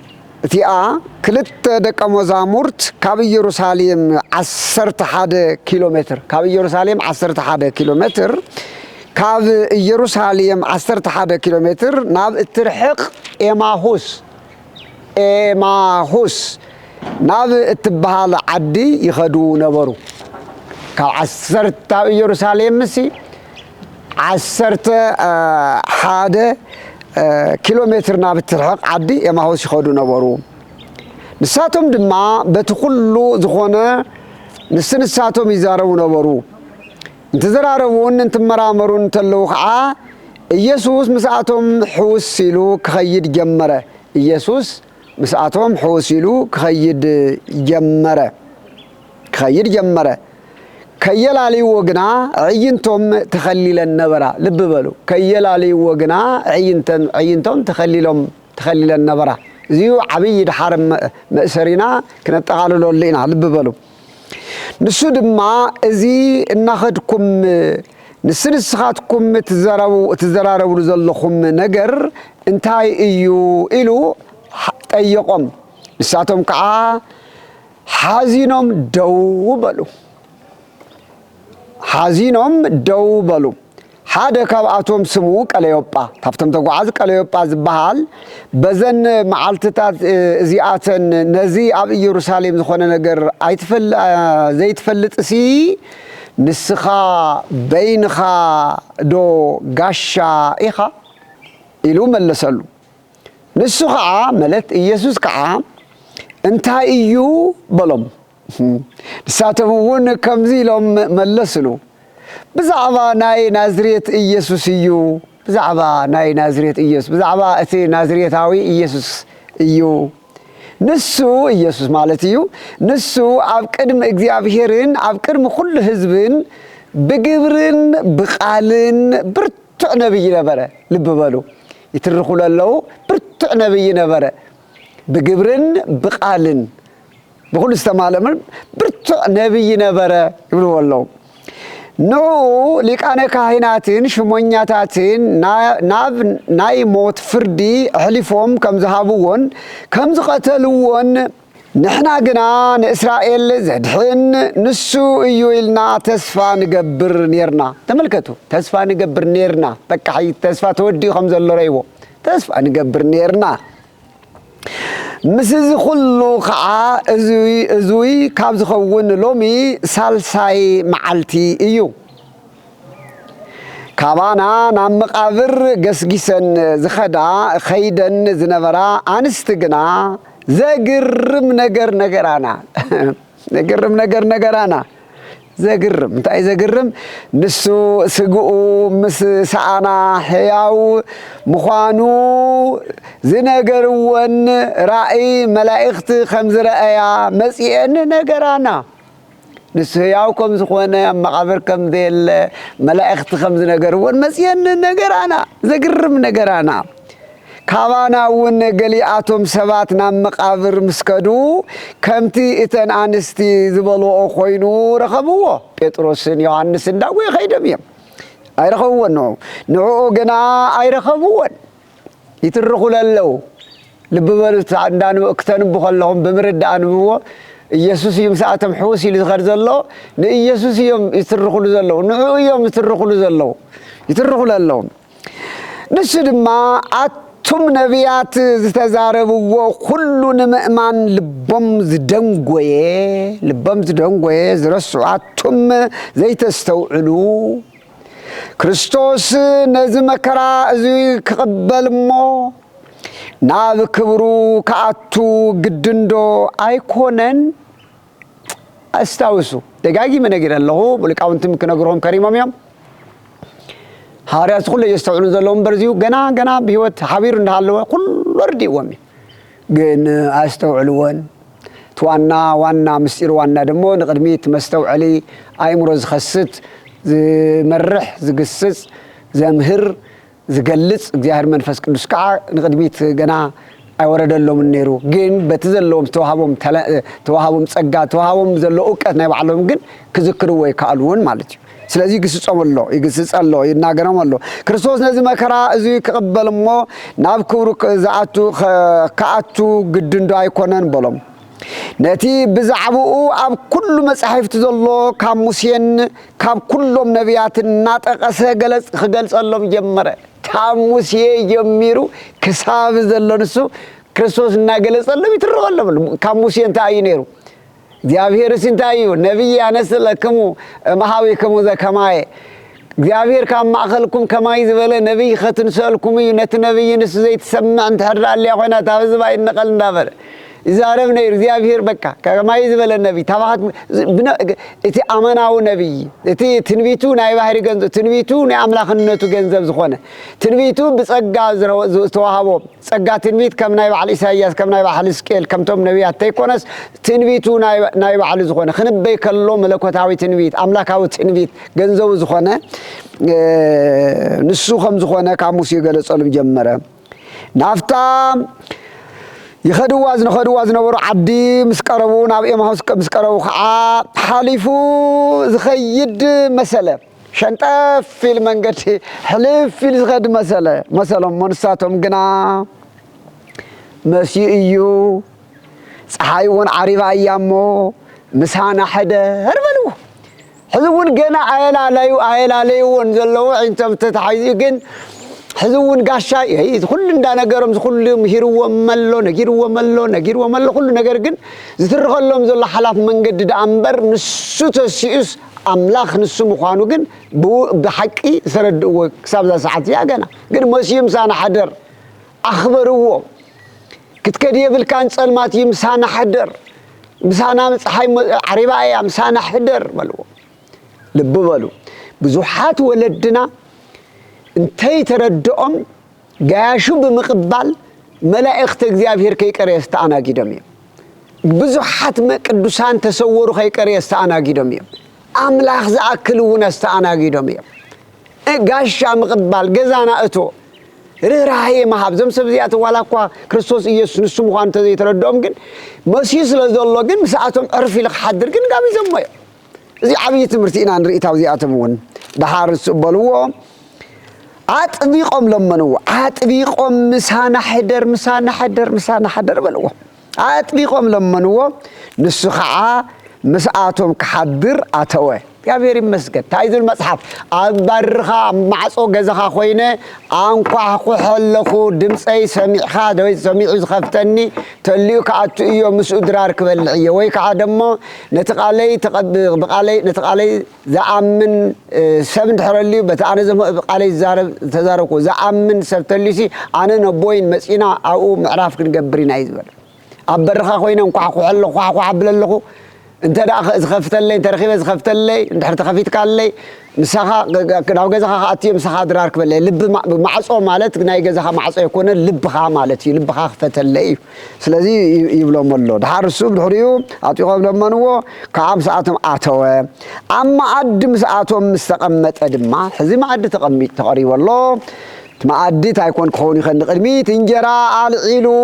تيا كلت دقه مزامورت كاب يروساليم 11 كيلومتر كاب يروساليم 11 كيلومتر كاب يروساليم 11 كيلومتر ناب ترحق إماهوس ناب تبهال عدي يخدو نبرو كاب 10 يروساليم مسي 11 كيلومتر نابترحق عدي يما هوش يخدو نبرو نساتهم دما بتخلو زخونه نساتهم يزارو نبرو انتزرارون انت مرامرون تلو خعا يسوس مساتهم حوس سيلو كخيد جمره يسوس مساتهم حوس سيلو كخيد جمره كيلالي وغنا عينتم تخليل النبرة لببلو كيلالي وغنا عينتم تخليل النبرة زيو عبيد حرم مأسرنا كنا تقالوا لنا لببلو نسود ما ازي ناخدكم نسنسخاتكم تزراروا زلخم نجر انتاي ايو الو طيقم نساتهم كعا حازينهم دو بلو حازينهم دو بلو حدا كاباتهم سمو قليوبا تفتم تقعز قليوبا زبحال بزن معلتتات زياتن نزي اب يروساليم زخونه نجر ايتفل زي تفلط سي نسخا بينخا دو غاشا ايخا إلو ملسلو نسخا ملت يسوس كعا انتا ايو بلوم ساتمون كمزي لهم ملسلو بزعبا ناي نازريت إيسوس إيو بزعبا ناي نازريت إيسوس بزعبا أتي نازريتاوي إيسوس إيو نسو إيسوس مالتيو نسو أبكرم إغزيابيرين أبكرم كل حزبين بقبرين بقالين برتع نبي نبرة لببالو يترخوا لله برتع نبي نبرة بقبرين بقالين بقول استمالمن برتع نبي نبرة يقولوا والله نو لكأنا كاهناتين شمونياتاتين ناي موت فردي حلفهم كم ذهبون كم قتلون نحنا قنا إسرائيل زدحن نسو إيويلنا تسفى نقبر نيرنا تملكتو تسفى نقبر نيرنا بكحي تسفى تودي خمز اللي ريبو تسفى نقبر نيرنا مسز خلو خعا ازوي كابز خون لومي سالساي معالتي ايو كابانا نام مقابر قسقسن زخدا خيدن زنبرا انستقنا زقرم نقرانا نقرم نقرانا زقرم انتاي زقرم نسو سقو مس سعانا حياو مخانو زنقرون رأي ملائخت خمز رأيا مسيئن نقرانا نسو حياوكم زخوانا مقابر كم ذي ملائخت خمز نقرون مسيئن نقرانا زقرم نقرانا كابانا ون قلياتهم سباتنا مقابر مسكدو كمتي اتن انستي زبلو اخوينو رخبوه بيتروسن يوحنسن داوي خيدميم اي رخبوه نعو قنا اي رخبوه يترخوا للو لببلت عندان اكتن بخلهم بمرد انبوه ኢየሱስ ይምሳአተም ሑሲ ልዝኸር ዘሎ ንኢየሱስ እዮም ይትርኹሉ ዘለው ንዑ እዮም ይትርኹሉ ዘለው ይትርኹሉ ዘለው ንሱ ድማ አቱም ነቢያት ዝተዛረብዎ ኩሉ ንምእማን ልቦም ዝደንጎየ ዝረስዑ አቱም ዘይተስተውዕሉ ክርስቶስ ነዚ መከራ እዚ ክቕበልሞ ናብ ክብሩ ከአቱ ግድንዶ አይኮነን አስታውሱ ደጋጊ መነገር አለሁ ብልቃውንትም ከነገሮም ከሪማም ሐዋርያት ሁሉ የስተውሉ ዘለውም በርዚው ገና በህይወት ሐቢር እንዳለው ሁሉ ወርዲውም ግን አስተውዕልወን ዋና ምስጢር ዋና ደሞ ንቅድሚት መስተውዕሊ አይምሮ ዝኸስት ዝመርሕ ዝግስጽ ዘምህር ዝገልጽ እግዚአብሔር መንፈስ ቅዱስ ካ ንቅድሚት ገና አይወረደሎም ነይሩ ግን በተዘለውም ተዋሃቦም ጸጋ ተዋሃቦም ዘሎ ዕውቀት ናይ ባዕሎም ግን ክዝክሩ ወይ ካሉን ማለት እዩ ስለዚህ ግስጾምሎ ይግስጻሎ ይናገረምሎ ክርስቶስ ነዚ መከራ እዚ ክቅበልሞ ናብ ክብሩ ከአቱ ግድንዶ አይኮነን በሎም ነቲ ብዛዕብኡ ኣብ ኩሉ መጻሕፍቲ ዘሎ ካብ ሙሴን ካብ ኩሎም ነቢያትን ናጠቀሰ ክገልጸሎም ጀመረ ካብ ሙሴ ጀሚሩ ክሳብ ዘሎ ንሱ ክርስቶስ እናገለጸሎም ይትረኸሎም ካብ ሙሴ እንታይ ነይሩ እግዚአብሔር እንታይ ነብይ ያነስለክሙ ማሃዊክሙ ዘከማይ እግዚአብሔር ካብ ማእኸልኩም ከማይ ዝበለ ነብይ ኸትንሰልኩም ነቲ ነብይ ንሱ ዘይተሰምዕ እንተሕዳልያ ኮይና ታብ ዝባይ ነቀል እንዳበረ ይዛረብ ነይሩ እግዚአብሔር በቃ ከማይ ዝበለ ነብይ ታባሃት እቲ አመናው ነብይ እቲ ትንቢቱ ናይ ባህሪ ገንዘብ ትንቢቱ ናይ አምላኽነቱ ገንዘብ ዝኾነ ትንቢቱ ብጸጋ ዝተዋሃቦ ጸጋ ትንቢት ከም ናይ ባዕል ኢሳይያስ ከም ናይ ባዕል ሕዝቅኤል ከምቶም ነቢያት ተይኮነስ ትንቢቱ ናይ ባዕል ዝኾነ ክንበይ ከሎ መለኮታዊ ትንቢት አምላካዊ ትንቢት ገንዘቡ ዝኾነ ንሱ ከም ዝኾነ ካብ ሙሴ ገለጸሎም ጀመረ ናፍታ يخدواز نبرو عدي مسقربو ناب إمهوس مسقربو حالفو زخيد مسألة شنطف في المنقد حلف في الزغد مسألة منساتهم قنا مسيئيو صحايون عريبا أيامو مسانا حدا هربلو حزون جنا عيل عليه ونزلوا عندهم تتحيز جن حزون قاشا هي كل عندنا جرم كلهم هيروا ملو نجيروا ملو كل نجار جن زترغلهم زل حلاف من جد أمبر نسوت السيس أملاخ نسو مخانو جن بحكي سرد وكسب ذا ساعات يا جن مسيم سان حدر أخبروه كتكدي بالكان سلمات يمسان حدر مسانا حي عربايا مسانا حدر بلو لب بلو بزوحات ولدنا انتي تردؤم قاشو بمقبال ملائكة እግዚአብሔር ከይቀር ያስተአናግደም بزوحات ቅዱሳን ተሰወሩ ከይቀር ያስተአናግደም አምላክ ዘአክሉን ያስተአናግደም ጋሻ መቅባል ገዛና እቶ ርህራሄ ማሃብ ዘምሰብዚያት ዋላኳ ክርስቶስ ኢየሱስ ንሱ እንኳን ተዘይተረዶም ግን መሲህ ስለዘሎ ግን ሰዓቶም ዕርፍ ኢልክ ሓድር ግን ጋቢ ዘሞየ እዚ ዓብይ ትምህርቲ ኢና ንርኢታው ዚአቶም ወን ዳሃር ጽበልዎ አጥቢቆም ለመንዎ አጥቢቆም ምሳና ሕደር በልዎ አጥቢቆም ለመንዎ ንሱ ከዓ مسأتهم كحدر أتوه እግዚአብሔር ይመስገን ታይዝል መጽሐፍ አባርኻ ማዕጾ ገዛኻ ኮይነ አንኳ ኹሕለኹ ድምፀይ ሰሚዕኻ ደወይ ሰሚዑ ዝኸፍተኒ ተልዩ ከአቱ እዩ ምስኡ ድራር ክበልዕየ ወይ ከዓ ደሞ ነተቃለይ በቃለይ ነተቃለይ ዘአምን ሰብ እንድሕረልዩ በታ አነ በቃለይ ተዛረብኩ ዘአምን ሰብ ተልዩሲ አነ ነቦይን መጺና አኡ ምዕራፍ ክንገብሪና ይዝበል አባርኻ ኮይነ አንኳ ኹሕለኹ ሓብለለኹ انت زخفتلي انت رخيبه زخفتلي انت حرت خفيت قاللي مسخا كداو غزخا اتي مسخا درارك بلي لب معصو مالت ناي غزخا معصو يكون لبخا مالتي لبخا خفتلي سلازي يبلو مولو دحرسو بدحريو اتيقوم لمنو كعب ساعتهم اتوه اما ادم ساعتهم مستقمط ادما حزي ما اد تقميت تقري والله ما اديت هيكون كوني خن قدميت انجرا العيلو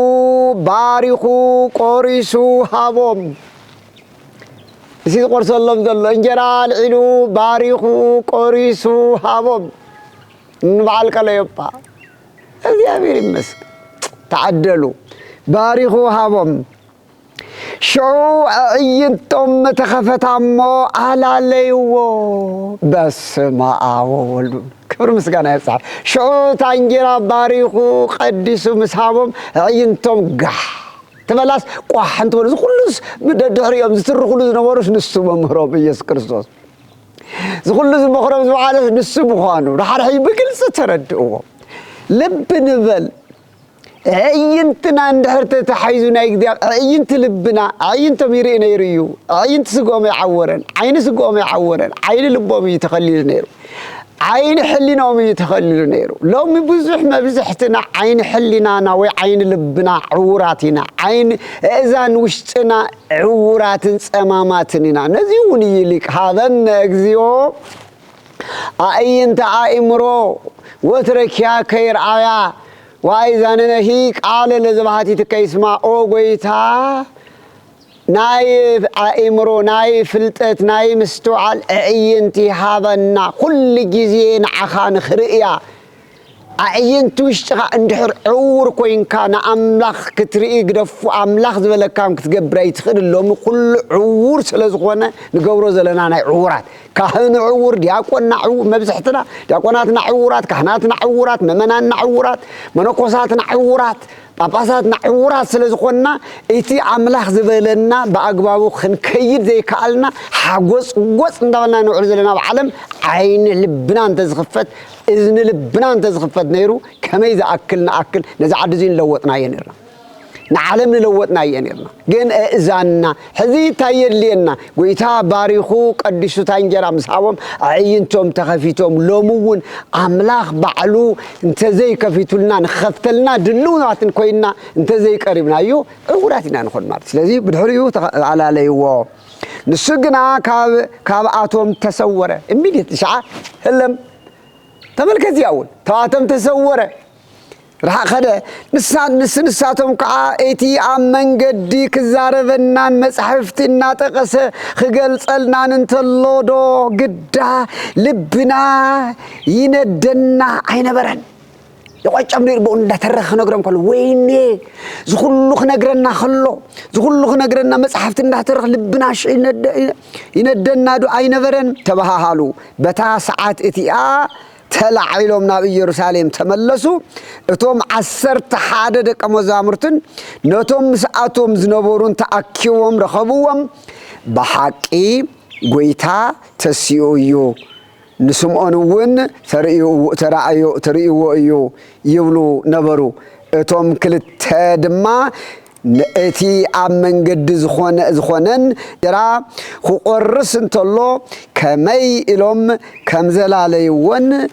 باريخو قوريسو هابوم سيد قرص الله بدل انجرا العلو باريخو قريسو هابوم نبعلك لا يبقى እግዚአብሔር ይመስገን تعدلوا باريخو هابوم شو عينتم تخفتامو على ليو بس ما اول كبر مسغانا يصح شو تانجرا باريخو قديسو مسحابوم عينتم قح تبلاس قح انت ولز كلس بددحريهم زتر كلس نورس نسو ممرو بيس كريستوس زكلس مخرب زعاله نسو بخانو رحرحي بكلس تردو لب نبل عينتنا اندحرت تحيزنا يقدر عينت لبنا عينت ميرينا يريو عينت سقوم يعورن عين سقوم يعورن عين لبوم يتخليل نيرو عين حلنا وميتخلل نيرو لو مبزح ما بزحتنا عين حلنا ناوي عين لبنا عوراتنا عين اذان وشتنا عورات صماماتنا نزيوني لك هذا النغزيو اينت امرو وتركيا كير ايا وايزان نهيك قال لزبحتي تكيسما او غيتا ناي امرو ناي فلطت ناي مستوعل اينتي هذانا كل جزين عخان خريا اينت وشتغ اندحر عور كوين كان املاخ كتري يقدف املاخ زبلكام كتغبري تخدلهم كل عور سلازخونه نغبرو زلنا ناي عورات كاهن عور دياقونا عور مبزحتنا دياقوناتنا عورات كهناتنا عورات ممناننا عورات منقوساتنا عورات ጳጳሳትና ዕውራት ስለዝኾንና እቲ አምላኽ ዝበለና በአግባቡ ክንከይድ ዘይከአልና ሓጎጽ ጎጽ እንዳበልና ንዑር ዘለና በዓለም ዓይን ልብና እንተ ዝኽፈት እዝኒ ልብና እንተ ዝኽፈት ነይሩ ከመይ ዝኣክልና ኣክል ነዚ ዓዲ እዚ ንለወጥና እየ ነርና ንዓለም ንለወጥና እየ ነርና ግን እዛና ሕዚ ታየድልየና ጎይታ ባሪኹ ቀዲሱ ታንጀራ ምስሓቦም ዓይንቶም ተኸፊቶም ሎምውን አምላኽ ባዕሉ እንተ ዘይከፊቱልና ንኸፍተልና ድልውናትን ኮይና እንተ ዘይቀሪብናዮ ዕውራትና ንኾን ማለት ስለዚ ብድሕሪኡ ተዓላለይዎ ንሱ ግና ካብ ተሰወረ ኢሚዲየት ሻዓ ህለም ተመልከት ያውን ተዋቶም ተሰወረ راح خده نساتهم كا ايتي امن قدي كزاربنان مصحفتنا تقس خجل صلنا ننتلودو قدا لبنا يندنا عين برن يقعد أمير بقول ده ترخ نقرأ كله ويني زخلوخ نقرأنا خلو زخلوخ نقرأنا مسحفت إنها ترخ لبناش يندنا دو أي نفرن تبها حالو بتا ساعات إتيا تلعيلهم نبي يروساليم تملسوا اتوم عسرت حادد كمزامرتن نتوم ساعتهم زنبورون تأكيوهم رخبوهم بحقي قويتا تسيويو نسمعون ترأيو ايو يولو نبرو اتوم كل تدما نأتي عمن قد زخونن يرى خقرس انتلو كمي إلهم كمزلاليون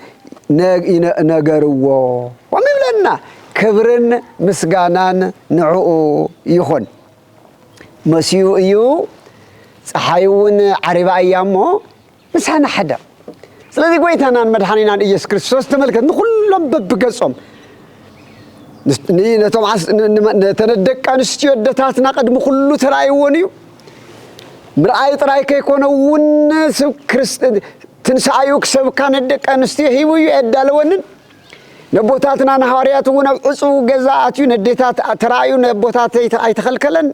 نقروا ومبلنا كبرن مسقانان نعو يخون مسيو ايو صحيون عربا ايامو مسانا حدا سلذي قويتانا مدحانينا إيس كريستوس تملكت نخلهم ببقصهم نتوم نتندق أنستيو دتاتنا قد مخلو ترايونيو مرأي تراي كيكونون سب كريست تنسايوك سب كان الدق أنستيو هيويو أدالونن نبوتاتنا نهارياتو نبعصو غزااتيو ندتات ترايو نبوتات أيتخلكلن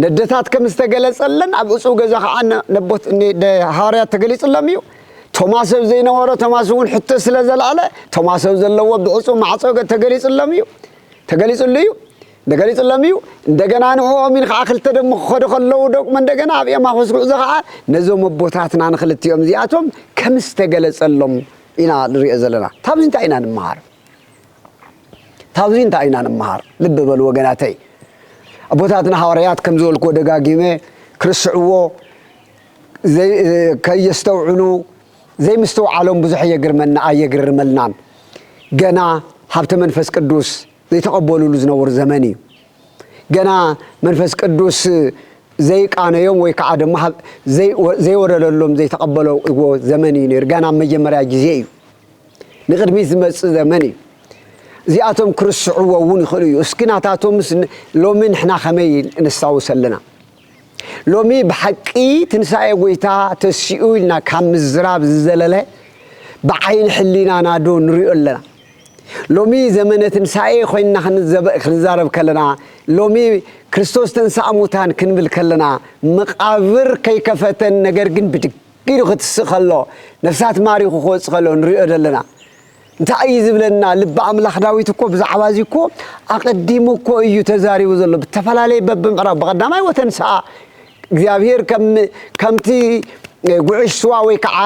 ندتات كمستقلصلن أبعصو غزا عنا نبوت هاريات تقليصلميو توماس زينا ورا توماس ون حتى سلازل توماس زلوا بعصو معصو تقليصلميو تقليصليو دقليصلميو دغنا نو من خاخل تدم خد خلو دوق من دغنا ابي ما خسرو زخا نزو مبوتاتنا نخلتيوم زياتهم كمستقلصلم إنا نري زلنا تابزين تاينا نمهار تابزين تاينا نمهار لب بل وغناتي ابوتاتنا حواريات كم زول كو دغاغيمه كرسعو زي كيستوعنو زي مستوعلهم بزح يغرمنا ايغرملنا غنا حبت منفس قدوس زي تقبلوا لزنور زماني غنا منفس قدوس زي قانيوم وي كعدم زي ورللهم زي تقبلوا زماني نير غنا مجمريا جزيو نقدمي زمص زماني زياتهم كرسعوا ون خليو اسكناتاتهم لو من احنا خمي نستاوسلنا لومي بحقي تنساي ويتا تسيؤلنا كم زراب زلله بعين حلينا نادو نريو لنا لومي زمن تنساي خوينا خنزارب كلنا لومي كريستوس تنسا موتان كنبل كلنا مقابر كي كفتن نجر جن بدقيرو ختصخلو نفسات ماريخو خوصخلو نريو لنا انت ايز بلنا لب املاح داويتكو بزعوازيكو اقديموكو ايو تزاريو زلو بتفلالي ببمعرب بقداماي وتنسا እግዚአብሔር ከምቲ ጉዕሽ ስዋወይ ከዓ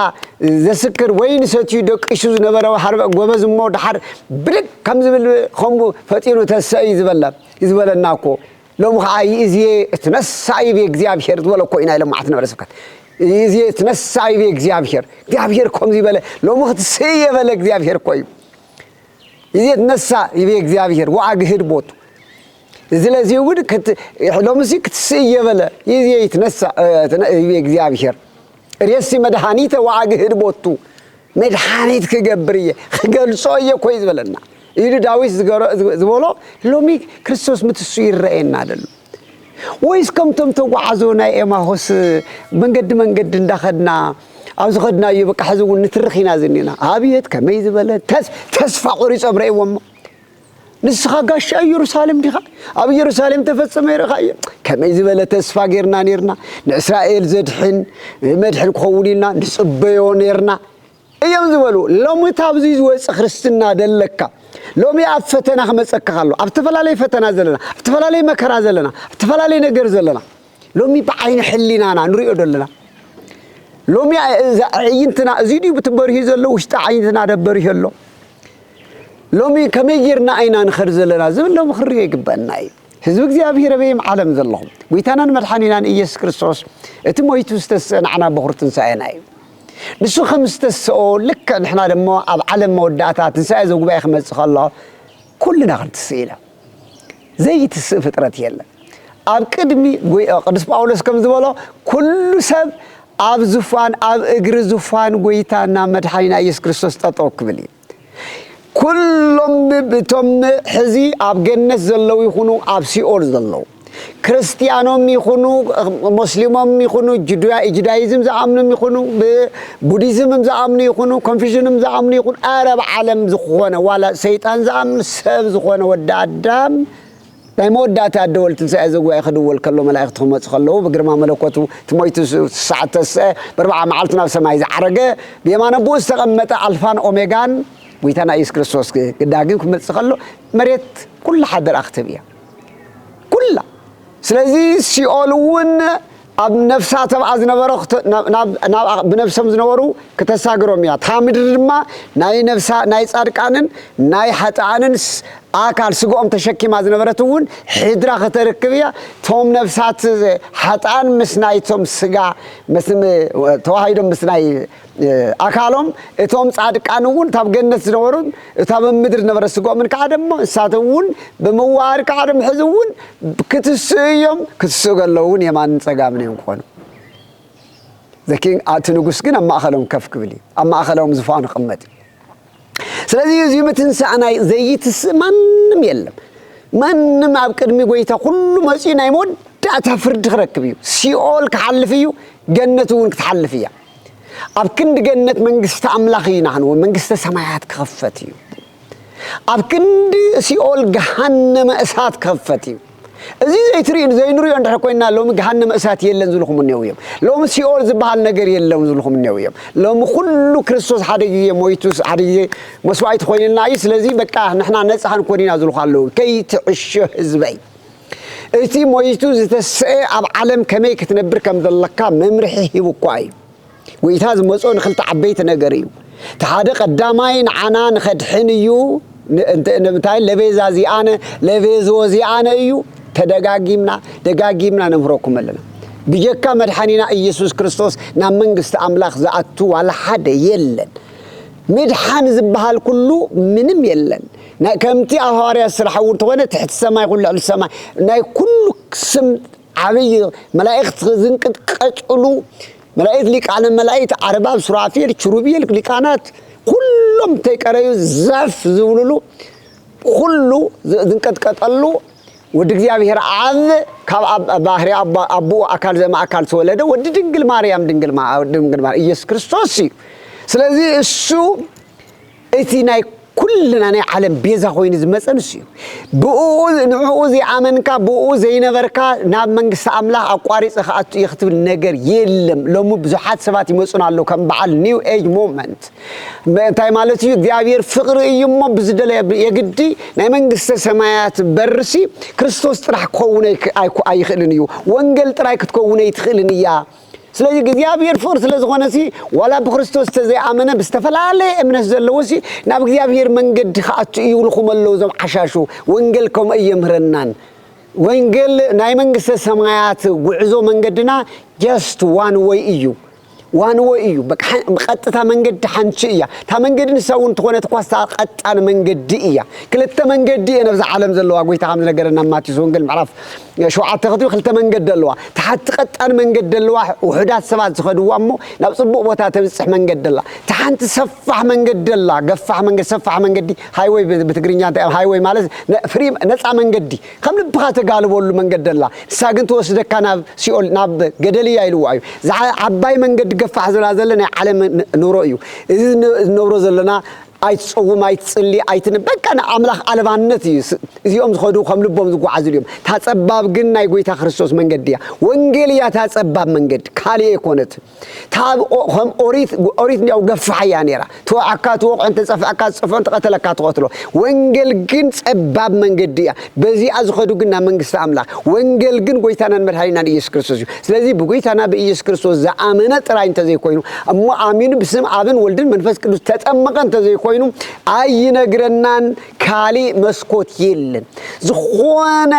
ዘስክር ወይን ሰትዩ ደቅሹ ዝነበረው ሓርበ ጎበዝ ሞ ድሓር ብድቅ ከም ዝብል ከምኡ ፈጢኑ ተሰይ ዝበለናኮ ሎም ከዓ ይእዝየ እትነሳይ በእግዚአብሔር ዝበለኮ ኢና ለማዓት ነበረስብከት ይእዝየ እትነሳይ በእግዚአብሔር ከም ዝበለ ሎም ክትሰይ የበለ እግዚአብሔር ኮይ ይእዝየ እትነሳ በእግዚአብሔር ወአግህድ ቦቱ زلازي ود كت لومسي كتسيه بلا يزي يتنسى እግዚአብሔር ريسي مدحانيته واغهد بوتو مدحانيت كغبريه خገልጾየ ኮይዝ በለና ይሉ ዳዊት ዝብሎ ሎሚ ክርስቶስ ምትሱ ይረአየና አይደል ወይስ ከምቶም ተጓዓዞና ኤማሆስ መንገድ እንዳኸድና አብዝ ኸድና ይበቃ ሕዝቡ ንትርኺና ዝኒና አብየት ከመይ ዝበለ ተስፋ ቆሪጾ ብረይዎም نسخة قاشة يروسالم ديخا أبو يروسالم تفصم يرخايا كما يزبالة تسفا غيرنا نيرنا نإسرائيل زدحن مدحن كخولينا نصبيو نيرنا أيام زبالو لو متابزيز ويس خرستنا دلكا لو مي أفتنا خمس أكخالو أفتفلالي فتنا زلنا أفتفلالي مكرا زلنا أفتفلالي نقر زلنا لو مي بعين حلينا نريد لنا لو مي عينتنا زيدي بتبريه زلو وشتا عينتنا دبريه اللو لومي كميجرنا أين نخرزلنا زمن لو مخرج يقبلنا حزب እግዚአብሔር بهم عالم زلهم ويتانا مدحانينا إيسوس كريستوس اتمويتو استسن عنا بخرتن ساينا نسو خمستسو لك نحنا لما عالم مودعتا تنساي زوج باي خمس الله كلنا غنتسيلا زي تسق فطرت يلا اب قدمي قدس باولس كم زبلو كل سب اب زفان اب اغر زفان ويتانا مدحانينا إيسوس كريستوس تطوك بلي كلهم بتم حزي أب جنة زلوا يخونوا أب سيول زلوا ክርስቲያኖም ይኹኑ ሙስሊሞም ይኹኑ ጁዳይዝም ዝኣምኑ ይኹኑ ቡዲዝም ዝኣምኑ ይኹኑ ኮንፊዥንም ዝኣምኑ ይኹኑ አረብ ዓለም ዝኾነ ዋላ ሰይጣን ዝኣምኑ ሰብ ዝኾነ ወዲ አዳም ናይ መወዳእታ ደወል ትንሣኤ ዘጉባኤ ክድወል ከሎ መላእክት ክመፁ ከለዉ ብግርማ መለኮቱ ትሞይቱ ሰዓተ በርብዓ መዓልቲ ናብ ሰማይ ዝዓረገ ብየማነ ብኡ ዝተቐመጠ አልፋን ኦሜጋን ጎይታና ኢየሱስ ክርስቶስ ግዳግም ክመፅእ ከሎ መሬት ኩላ ሓደር ኣኽትብ እያ ኩላ ስለዚ ሲኦል እውን ኣብ ነፍሳቶም ዝነበረ ብነፍሶም ዝነበሩ ከተሳግሮም እያ እታ ምድሪ ድማ ናይ ጻድቃንን ናይ ሓጥኣንን አካል ስጎኦም ተሸኪማ ዝነበረት እውን ሕድራ ከተረክብ እያ ቶም ነፍሳት ሓጥኣን ምስ ናይቶም ስጋ ተዋሂዶም ምስ ናይ አካሎም እቶም ጻድቃን እውን ታብ ገነት ዝነበሩ ታብ ምድር ዝነበረ ስጎኦም ከዓ ደሞ እሳቶም እውን በመዋር ከዓ ደሞ ሕዚ እውን ክትስእዮም ክትስኡ ገለውን የማን ጸጋም ነው እንኳን ዘኪን አት ንጉስ ግን ኣብ ማእኸሎም ከፍ ክብል ኣብ ማእኸሎም ዝፋኑ ቅመጥ ስለዚህ እዚ ምትንሳዕና ዘይትስ ማንም የለም ማንም ኣብ ቅድሚ ጎይታ ሁሉ መጪ ናይ መወዳእታ ፍርድ ክረክብ እዩ ሲኦል ክሓልፍ እዩ ገነት እውን ክትሓልፍ እያ ኣብ ክንዲ ገነት መንግስቲ ኣምላኽ ኢና ንው መንግስቲ ሰማያት ክኸፈት እዩ ኣብ ክንዲ ሲኦል ገሃነመ እሳት ክኸፈት እዩ እዚ ዘይንሪኦ እንድሕር ኮይና ሎሚ ገሃነመ እሳት የለን ዝልኹም ነው እዮም ሎሚ ሲኦል ዝበሃል ነገር የለን ዝልኹም ነው እዮም ሎሚ ኩሉ ክርስቶስ ሓደ ግዜ ሞይቱስ ሓደ ግዜ መስዋዕት ኮይንና እዩ ስለዚ በቃ ንሕና ነፃ ኮኒና ዝልኹ ከይትዕሾ ህዝበይ እቲ ሞይቱ ዝተስአ ኣብ ዓለም ከመይ ክትነብር ከም ዘለካ መምርሒ ሂቡኳ እዩ ጎይታ ዝመጾ ንኽልተ ዓበይቲ ነገር እዩ ተሓደ ቀዳማይ ንዓና ንኸድሕን እዩ እንታይ ለቤዛ ዚኣነ ለቤዞ ዚኣነ እዩ ደጋጊምና ነምሮኩም ኣለና ብጀካ መድሓኒና ኢየሱስ ክርስቶስ ናብ መንግስቲ ኣምላኽ ዝኣቱ ዋላ ሓደ የለን መድሓን ዝበሃል ኩሉ ምንም የለን ከምቲ ኣብ ሐዋርያት ስራሕ እውን ተኾነ ትሕቲ ሰማይ ኩሉ ልዕሊ ሰማይ ናይ ኩሉ ስም ዓብይ መላእክት ዝንቅጥቀጭሉ መላእክት ሊቃነ መላእክት አርባብ ሱራፊል ኪሩቤል ሊቃናት ሁሉም ተቀረዩ ዛፍ ዝብሉሉ ሁሉ ዝንቀጥቀጠሉ ወዲ እግዚአብሔር አብ ካብ ባህሪ አቡ አካል ዘማ አካል ተወለደ ወዲ ድንግል ማርያም ኢየሱስ ክርስቶስ ስለዚህ እሱ እቲ ናይ ኩልና ናይ ዓለም ቤዛ ኮይኑ ዝመፀንስ እዩ ንዕኡ ዝኣመንካ ብኡ ዘይነበርካ ናብ መንግስቲ ኣምላኽ ኣቋሪፀ ከኣቱ ይኽትብል ነገር የለም ሎሙ ብዙሓት ሰባት ይመፁና ኣለዉ ከም በዓል ኒው ኤጅ ሞመንት እንታይ ማለት እዩ እግዚአብሔር ፍቅሪ እዩ እሞ ብዝደለየ የግዲ ናይ መንግስቲ ሰማያት በርሲ ክርስቶስ ጥራሕ ክኸውን ኣይክእልን እዩ ወንጌል ጥራይ ክትከውን ኣይትኽእልን እያ ስለዚህ እግዚአብሔር ፍቅር ስለዝኾነሲ ዋላ በክርስቶስ ተዘይአመነ በስተፈላለየ እምነት ዘለውሲ ናብ እግዚአብሔር መንገድ ከኣቱ ይውልኹም ኣለዉ ዞም ዓሻሹ ወንጌል ከም እየምህረናን ወንጌል ናይ መንግስቲ ሰማያት ጉዕዞ መንገድና just one way እዩ ዋን ወይ እዩ በቀጥታ መንገድ ሓንቺ እያ ታ መንገድ ንሰውን ተኾነ ተኳስታ ቀጣን መንገድ እያ ክልተ መንገድ ነብዛ ዓለም ዘለዋ ጎይታ ከም ነገርና ማቴዎስ ወንጌል ምዕራፍ 7 ክልተ ክልተ መንገድ ዘለዋ ተሓት ቀጣን መንገድ ዘለዋ ውሕዳት ሰባት ዝኸድዋ እሞ ናብ ጽቡቕ ቦታ ተብጽሕ መንገድ ደላ ተሓንት ሰፋሕ መንገድ ደላ ገፋሕ መንገድ ሰፋሕ መንገድ ሃይዌይ በትግርኛ ሃይዌይ ማለት ፍሪ ነፃ መንገድ ከም ልብኻ ተጋልበሉ መንገድ ደላ ሳግን ተወስደካ ናብ ሲኦል ናብ ገደልያ ይልዋ እዩ ዓባይ መንገድ ገፋሕ ዘለና ዓለም ኑሮ እዩ እዚ ንብሮ ዘለና ኣይتصوم ኣይتصلي ኣይትንበቃ አምላኽ አልባነት እዩ እዚኦም ዝኸዱ ከም ልቦም ዝጓዓዙ እዮም ታጸባብ ግን ናይ ጎይታ ክርስቶስ መንገድ ያ ወንጌል ያ ታጸባብ መንገድ ካሊ ኢኮነት ታብ ከም ኦሪት ነው ገፋያ ነራ ተዋዓካ ተወቅን ተጸፍዓካ ጽፈን ተቀተለካ ተቆትሎ ወንጌል ግን ጸባብ መንገድ ያ በዚ አዝኸዱ ግን መንግስት አምላኽ ወንጌል ግን ጎይታና መድኃኒና ኢየሱስ ክርስቶስ እዩ ስለዚህ በጎይታና በኢየሱስ ክርስቶስ ዘአመነ ጥራይ እንተ ዘይኮይኑ እሞ አሚን በስም አብን ወልድን መንፈስ ቅዱስ ተጠመቀ እንተ ዘይኮይኑ አይነግረናን ካሊ መስኮት የለን ዝኾነ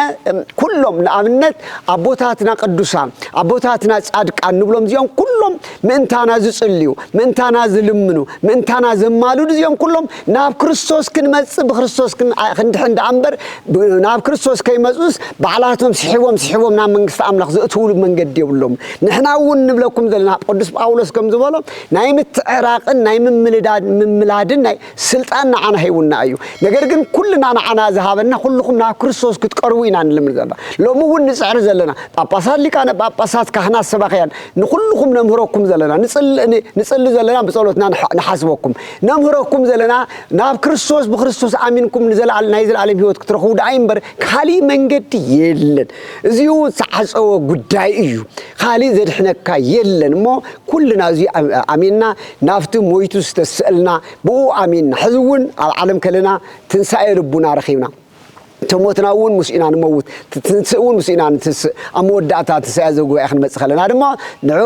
ኩሎም ለአብነት አቦታትና ቅዱሳን አቦታትና ጻድቃን ንብሎም ዚኦም ኩሎም ምንታና ዝጽልዩ ምንታና ዝልምኑ ምንታና ዘማሉ ዚኦም ኩሎም ናብ ክርስቶስ ክንመጽ በክርስቶስ ክንድሕንድ አንበር ናብ ክርስቶስ ከይመጹስ ባዕላቶም ሲሕቦም ናብ መንግስት አምላኽ ዘእትውሉ መንገድ ይብሎም ንሕናውን ንብለኩም ዘለና ቅዱስ ጳውሎስ ከም ዝበሎ ናይ ምትዕራቅን ናይ ምምላድን ናይ ስልጣን ንዓና ሄውና እዩ ነገር ግን ኩልና ንዓና ዝሃበና ኩልኩም ናብ ክርስቶስ ክትቀርቡ ኢና ንልምል ዘለና ሎሙ እውን ንጽዕር ዘለና ጳጳሳት ሊቃነ ጳጳሳት ካህናት ሰባኽያን ንኩልኩም ነምህረኩም ዘለና ንጽሊ ዘለና በጸሎትና ንሓስበኩም ነምህረኩም ዘለና ናብ ክርስቶስ ብክርስቶስ አሚንኩም ንዘላል ናይ ዘላለም ህይወት ክትረኽቡ ዳይ እምበር ካሊ መንገዲ የለን እዚሁ ተዓጸወ ጉዳይ እዩ ካሊ ዘድሕነካ የለን ሞ ኩልና እዚ አሚንና ናፍቲ ሞይቱ ዝተስእልና ብኡ አሚንና ሕዝውን ኣብ ዓለም ከለና ትንሳኤ ልቡና ረኺብና ተሞትና እውን ሙስኢና ንመውት ትንስኡን ሙስኢና ንትስ አመወዳእታ ትሳያ ዘጉባኤ ክንመጽእ ከለና ድማ ንዑ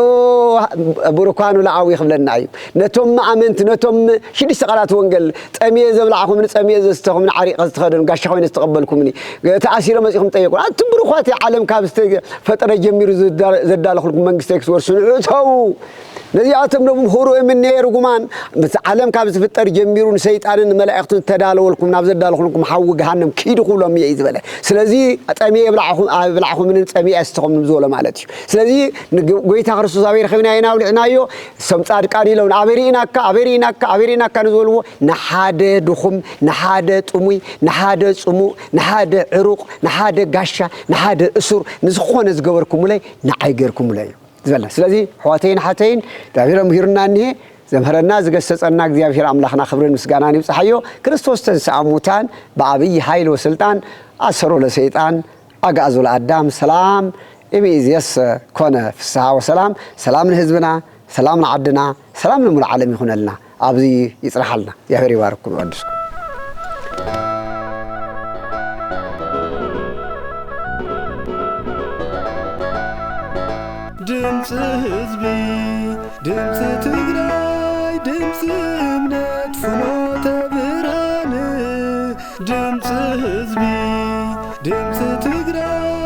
ቡሩካኑ ለዓዊ ይኽብለና እዩ ነቶም አመንቲ ነቶም ሽዱሽተ ቃላት ወንጌል ጠምየ ዘብላዕኹም ንጠምየ ዘስተኹም ንዓሪቀ ዝተኸደኑ ጋሻ ኮይነ ዝተቀበልኩምኒ ተኣሲረ መጺኹም ጠየቁ ኣቲ ቡሩኻት ዓለም ካብ ዝተፈጠረ ጀሚሩ ዘዳለኹልኩም መንግስቲ ክስወርሱ ንዑ ተው ነዚያቶም ነው ሆሮ የምንሄር ጉማን ዓለም ካብ ዝፍጠር ጀሚሩ ሰይጣንን መላእክቱን ተዳለወልኩም ናብ ዘዳለኹልኩም ሓው ገሃነም ኪድኹሎም ይዝበለ ስለዚ ጠምየ ብላዕኹም ምን ጠምየ አስተኹም ንብዞለ ማለት እዩ ስለዚ ጎይታ ክርስቶስ አበይ ረኺብና ይናውልዕናዮ ሰም ጻድቃን ኢሎም አበሪናካ ንዝበልዎ ንሓደ ድኹም ንሓደ ጥሙይ ንሓደ ጽሙእ ንሓደ ዕሩቕ ንሓደ ጋሻ ንሓደ እሱር ንዝኾነ ዝገበርኩም ላይ ንዓይገርኩም ላይ زبالة سلازي حواتين حاتين تعبير مهيرنا نيه زمهرنا زقصصنا እግዚአብሔር አምላክና خبرن مسغانان يبصحيو ክርስቶስ ተንሳሙታን በአብይ ኃይል ወስልጣን አሰሮ ለሰይጣን አጋዙ ለአዳም ሰላም ኢሚዚያስ ኮነ ፍስሐ ወሰላም ሰላም ለህዝብና ሰላም ለዓድና ሰላም ለሙሉ ዓለም ይሁንልና አብዚ ይጽራሐልና እግዚአብሔር ይባርኩም ወድስ ድምጽ ህዝቢ ድምጽ ትግራይ ድምጽ እምነት ፍኖተ ብርሃን ድምጽ ህዝቢ ድምጽ ትግራይ